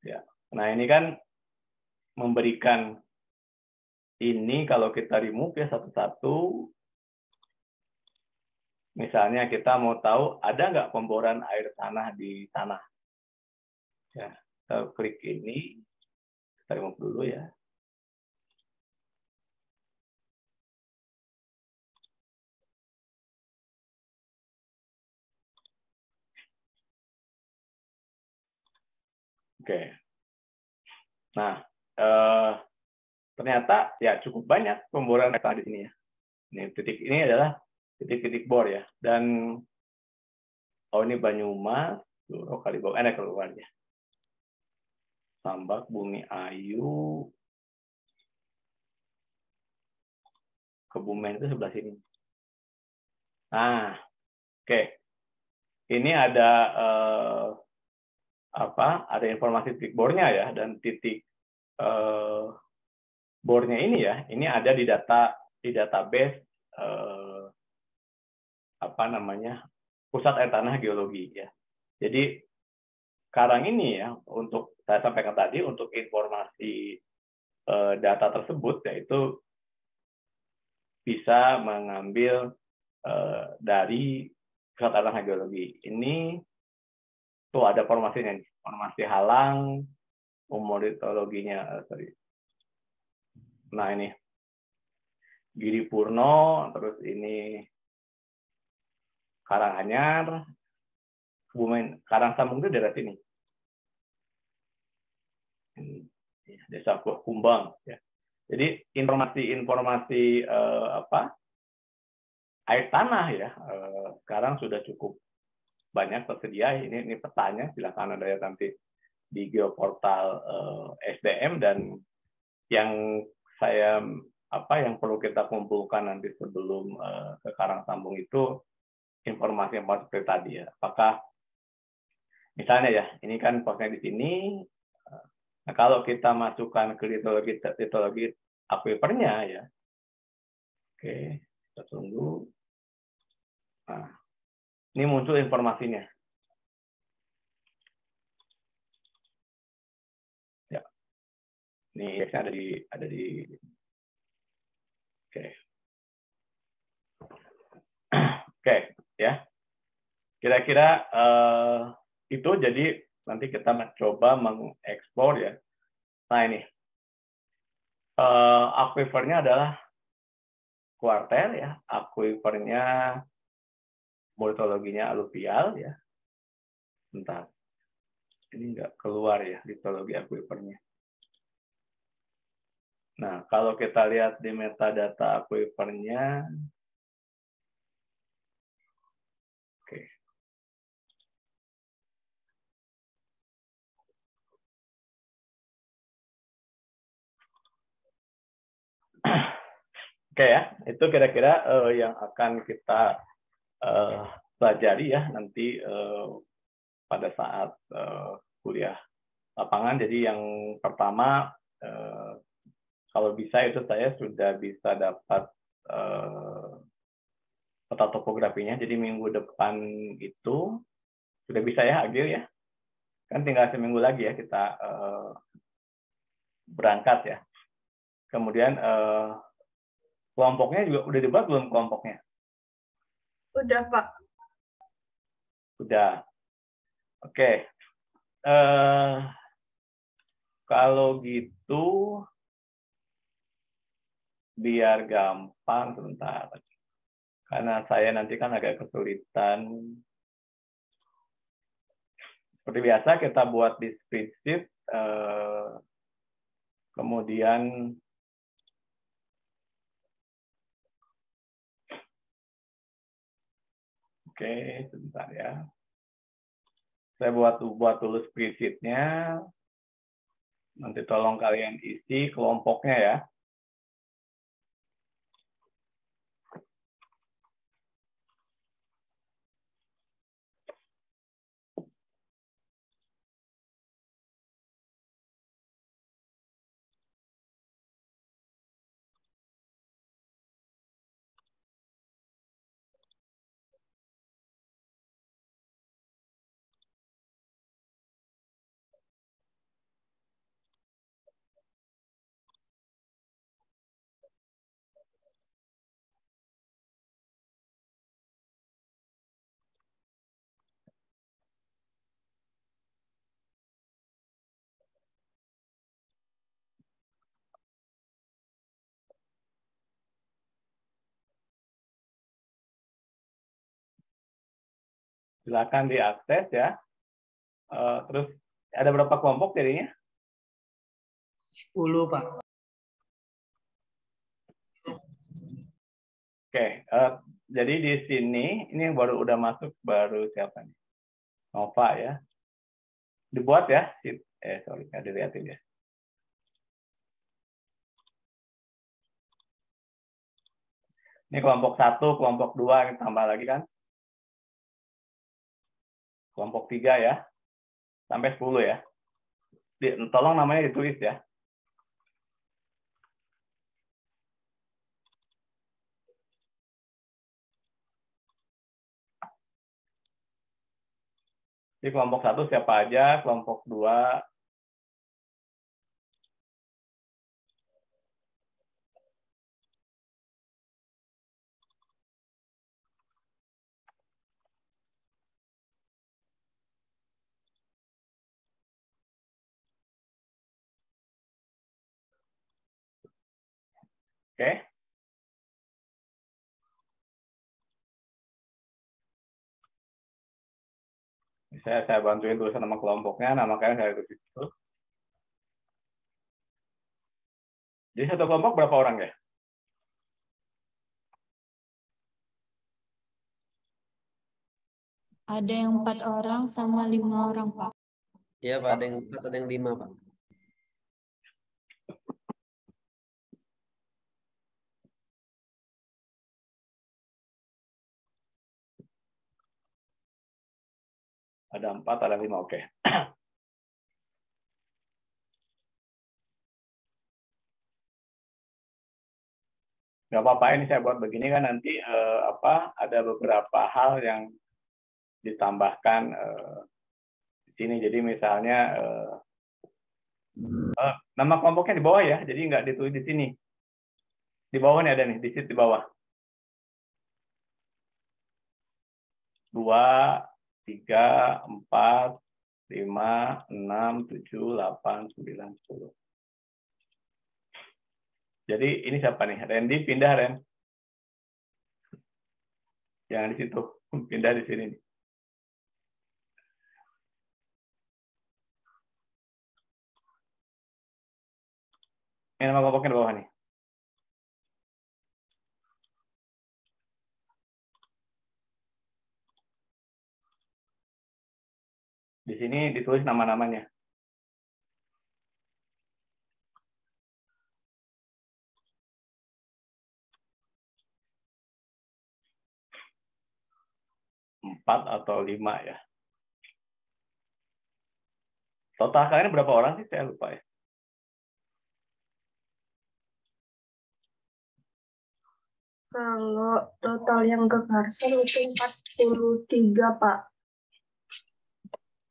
Ya. Nah, ini kan memberikan ini kalau kita remove ya satu-satu. Misalnya kita mau tahu ada nggak pemboran air tanah di tanah. Ya, kita klik ini, kita remove dulu ya. Oke. Nah, ternyata ya cukup banyak pemboran air tanah di sini ya. Ini titik ini adalah titik-titik bor ya. Dan ini Banyumas, Bluro, Kalibawang, keluar ya. Tambak, Bumi Ayu, Kebumen itu sebelah sini. Nah, oke. Ini ada ada informasi titik bornya ya, dan titik bornya ini ya, ini ada di database Pusat Air Tanah Geologi ya. Jadi sekarang ini ya, untuk saya sampaikan tadi, untuk informasi data tersebut yaitu bisa mengambil dari Pusat Air Tanah Geologi. Ini tuh ada formasinya nih, formasi halang, umolitologinya, Nah ini Giri Purno, terus ini Karanganyar, Kebumen, Karang Sambung itu daerah sini. Desa Kumbang ya. Jadi informasi air tanah ya sekarang sudah cukup banyak tersedia. Ini petanya, silakan Anda lihat nanti di geoportal SDM, dan yang yang perlu kita kumpulkan nanti sebelum ke Karang Sambung itu informasi seperti tadi ya. Apakah misalnya ya, ini kan posnya di sini. Nah, kalau kita masukkan ke litologi aquifernya ya. Oke, kita tunggu. Nah, ini muncul informasinya. Ini indeksnya ada di oke. Oke, ya. Kira-kira itu jadi nanti kita mencoba mengekspor ya. Nah ini aquifernya adalah kuarter ya, aquifernya morfologinya aluvial ya. Bentar, ini nggak keluar ya litologi aquifernya. Nah kalau kita lihat di metadata aquifernya, oke. Oke ya, itu kira-kira yang akan kita pelajari ya nanti pada saat kuliah lapangan. Jadi yang pertama, kalau bisa itu saya sudah bisa dapat peta topografinya. Jadi minggu depan itu sudah bisa ya, Agil ya. Kan tinggal seminggu lagi ya kita berangkat ya. Kemudian kelompoknya juga udah dibuat belum kelompoknya? Udah, Pak. Sudah. Oke. Kalau gitu, biar gampang sebentar. Karena saya nanti kan agak kesulitan. Seperti biasa kita buat di spreadsheet, kemudian oke, sebentar ya. Saya buat dulu spreadsheet-nya. Nanti tolong kalian isi kelompoknya ya. Silakan diakses ya. Terus ada berapa kelompok jadinya? 10, Pak. Oke, jadi di sini ini yang baru udah masuk baru siapa nih? Nova ya. Dibuat ya. Sorry, nggak dilihatin ya. Ini kelompok 1, kelompok 2 tambah lagi kan? Kelompok 3 ya. Sampai 10 ya. Tolong namanya ditulis ya. Di kelompok 1 siapa aja, kelompok 2 oke. Saya bantuin tulisan nama kelompoknya, nama kalian saya tulis itu. Jadi satu kelompok berapa orang ya? Ada yang 4 orang sama 5 orang, Pak. Iya, Pak. Ada yang 4, ada yang 5, Pak. Ada 4, ada 5, oke. Nggak apa-apa, ini saya buat begini kan nanti ada beberapa hal yang ditambahkan di sini. Jadi misalnya Nama kelompoknya di bawah ya, jadi nggak ditulis di sini. Di bawah nih ada nih, di sheet di bawah. 2, 3, 4, 5, 6, 7, 8, 9, 10. Jadi ini siapa nih? Randy pindah, Ren. Yang di situ. Pindah di sini. Ini nama kelompoknya di bawah nih. Di sini ditulis nama-namanya. Empat atau 5 ya. Total kalian berapa orang sih? Saya lupa ya. Kalau total yang ke Karsen itu 43, Pak.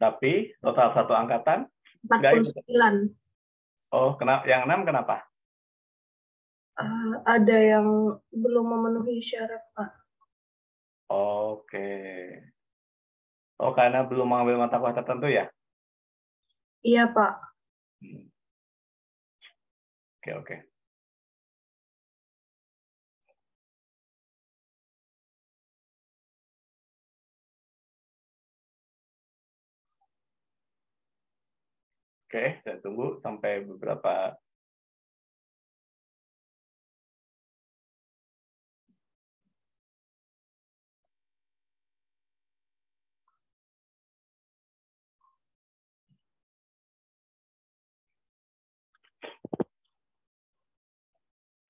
Tapi total satu angkatan? Nggak ikut. 49. Oh, kenapa? Yang 6 kenapa? Ada yang belum memenuhi syarat, Pak. Oke. Oh, karena belum mengambil mata kuliah tertentu ya? Iya, Pak. Oke, oke. Oke, saya tunggu sampai beberapa.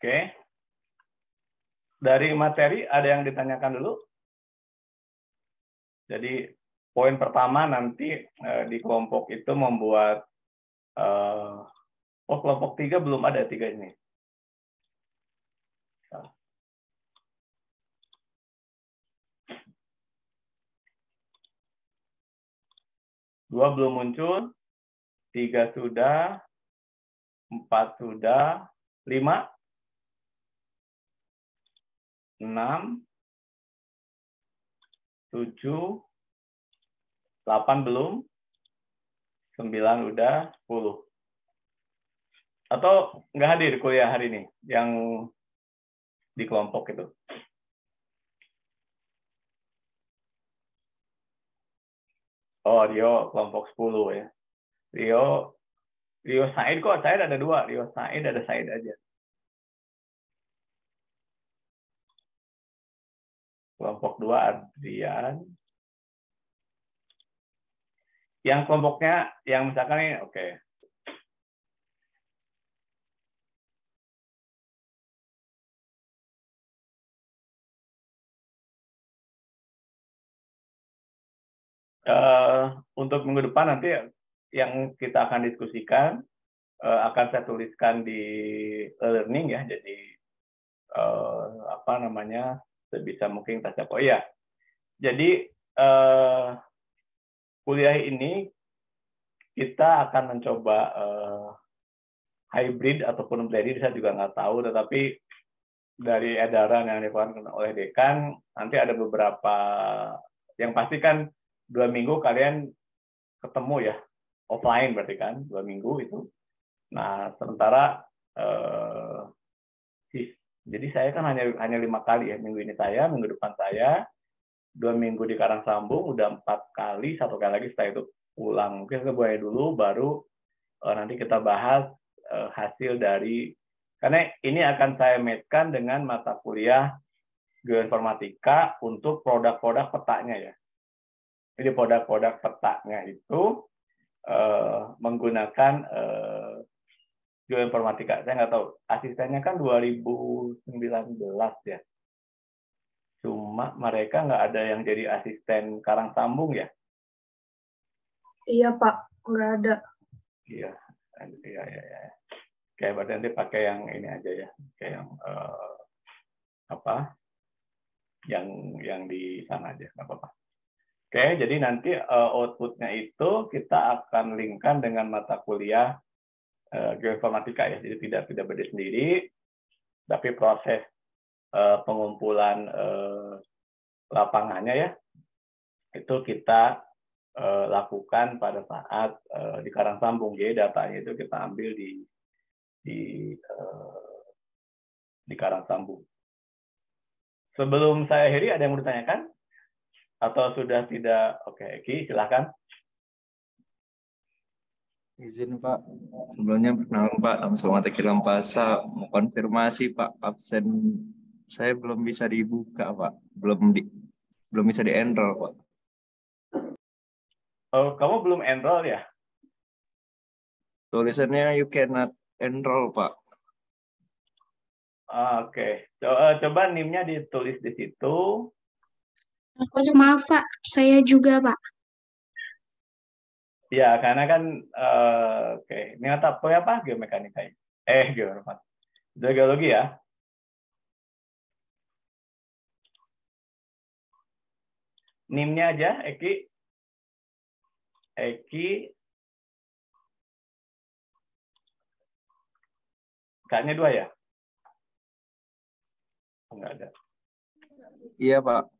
Oke. Dari materi ada yang ditanyakan dulu? Jadi poin pertama nanti di kelompok itu membuat kelompok 3 belum ada 3 ini. Dua belum muncul, 3 sudah, 4 sudah, 5, 6, 7, 8 belum, 9 udah, 10. Atau nggak hadir kuliah hari ini yang di kelompok itu? Oh, Rio kelompok 10 ya. Rio Said kok, Said ada 2. Rio Said ada Said aja. Kelompok 2 Adrian. Yang kelompoknya, yang misalkan ini, oke. Untuk minggu depan nanti yang kita akan diskusikan, akan saya tuliskan di learning ya, jadi apa namanya, sebisa mungkin kita siap. Oh iya, jadi kuliah ini kita akan mencoba hybrid ataupun blended, saya juga nggak tahu, tetapi dari edaran yang dikeluarkan oleh dekan, nanti ada beberapa, yang pasti kan 2 minggu kalian ketemu ya, offline berarti kan, 2 minggu itu. Nah, sementara jadi saya kan hanya 5 kali ya, minggu ini saya, minggu depan saya, 2 minggu di Karangsambung, udah 4 kali, 1 kali lagi setelah itu pulang. Mungkin kita boleh dulu, baru nanti kita bahas hasil dari, karena ini akan saya match-kan dengan mata kuliah geoinformatika untuk produk-produk petanya ya. Jadi produk-produk petanya itu menggunakan geoinformatika. Saya nggak tahu, asistennya kan 2019 ya. Cuma mereka nggak ada yang jadi asisten Karangsambung ya? Iya, Pak. Nggak ada. Iya. Kayak berarti nanti pakai yang ini aja ya. Kayak yang apa? Yang di sana aja, nggak apa-apa. Oke, jadi nanti outputnya itu kita akan linkkan dengan mata kuliah geoinformatika ya, jadi tidak berdiri sendiri, tapi proses pengumpulan lapangannya ya itu kita lakukan pada saat di Karangsambung. Jadi datanya itu kita ambil di Karangsambung. Sebelum saya akhiri, ada yang mau ditanyakan atau sudah tidak? Oke, Eki silakan. Izin Pak, sebelumnya perkenalan Pak, nama saya Muhammad Eki Lampasa. Mau konfirmasi Pak, absen saya belum bisa dibuka Pak, belum bisa di-enroll Pak. Oh, kamu belum enroll ya? Tulisannya you cannot enroll Pak. Oke. Coba NIM-nya ditulis di situ. Maaf, Pak. Saya juga, Pak. Ya, karena kan oke, ini apa geomekanika ya? Geologi ya. NIM-nya aja, Eki. K-nya 2 ya? Enggak ada. Iya Pak.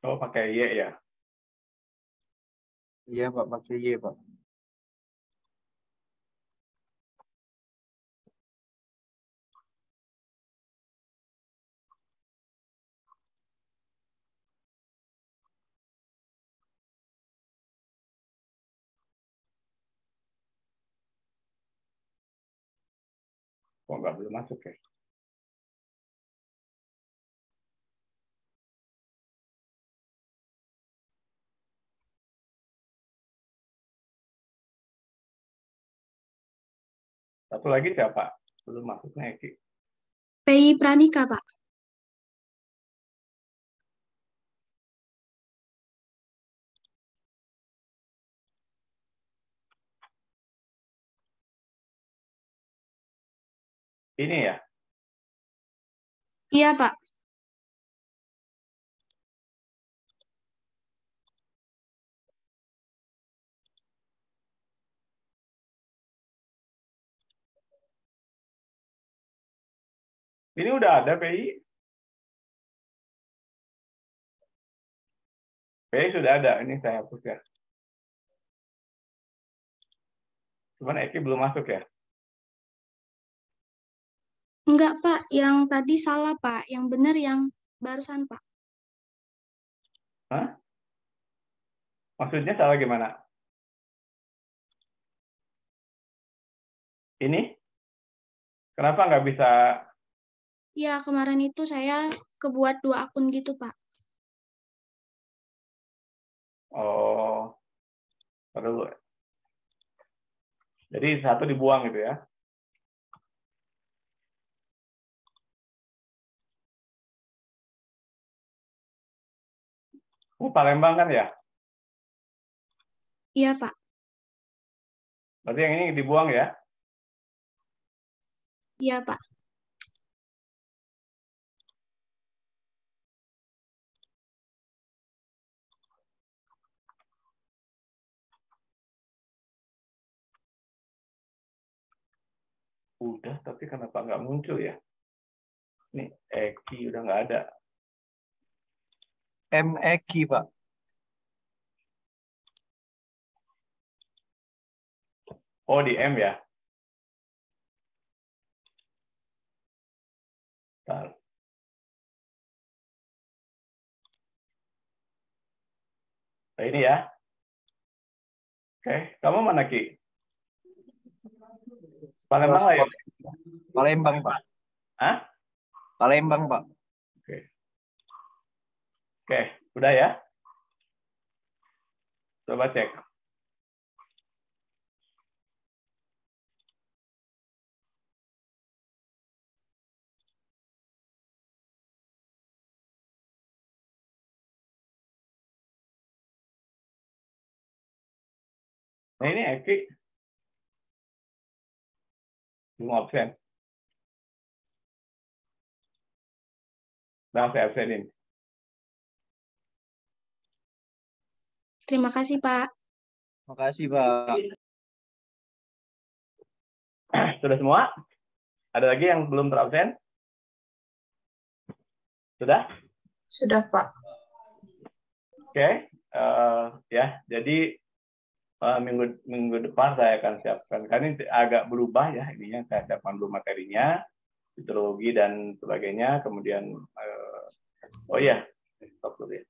Oh, pakai Y ya? Iya Pak, pakai Y Pak. Kok nggak belum masuk ya? Satu lagi siapa? Belum masuknya Eki. PI Pranika, Pak. Ini ya? Iya, Pak. Ini udah ada PI? PI sudah ada, ini saya hapus ya. Cuman Eki belum masuk ya? Enggak, Pak. Yang tadi salah, Pak. Yang benar yang barusan, Pak. Hah? Maksudnya salah gimana? Ini? Kenapa nggak bisa? Ya, kemarin itu saya kebuat 2 akun gitu, Pak. Oh, dulu. Jadi satu dibuang gitu ya? Palembang kan ya? Iya, Pak. Berarti yang ini dibuang ya? Iya, Pak. Udah, tapi kenapa nggak muncul ya? Ini Eki udah nggak ada. M Eki Pak. Oh, di M ya? Bentar. Nah, ini ya. Oke, kamu mana Ki? Palembang lah ya? Palembang Pak. Hah? Palembang Pak. Oke. Oke, udah ya? Coba cek. Nah, ini Eki. Belum absen. Nah, saya absenin. Terima kasih, Pak. Makasih, Pak. Sudah semua? Ada lagi yang belum terabsen? Sudah? Sudah, Pak. Oke. Ya, jadi minggu depan saya akan siapkan. Karena ini agak berubah ya ininya. Saya siapkan dulu materinya, hidrologi dan sebagainya. Kemudian, oh iya, stop dulu ya.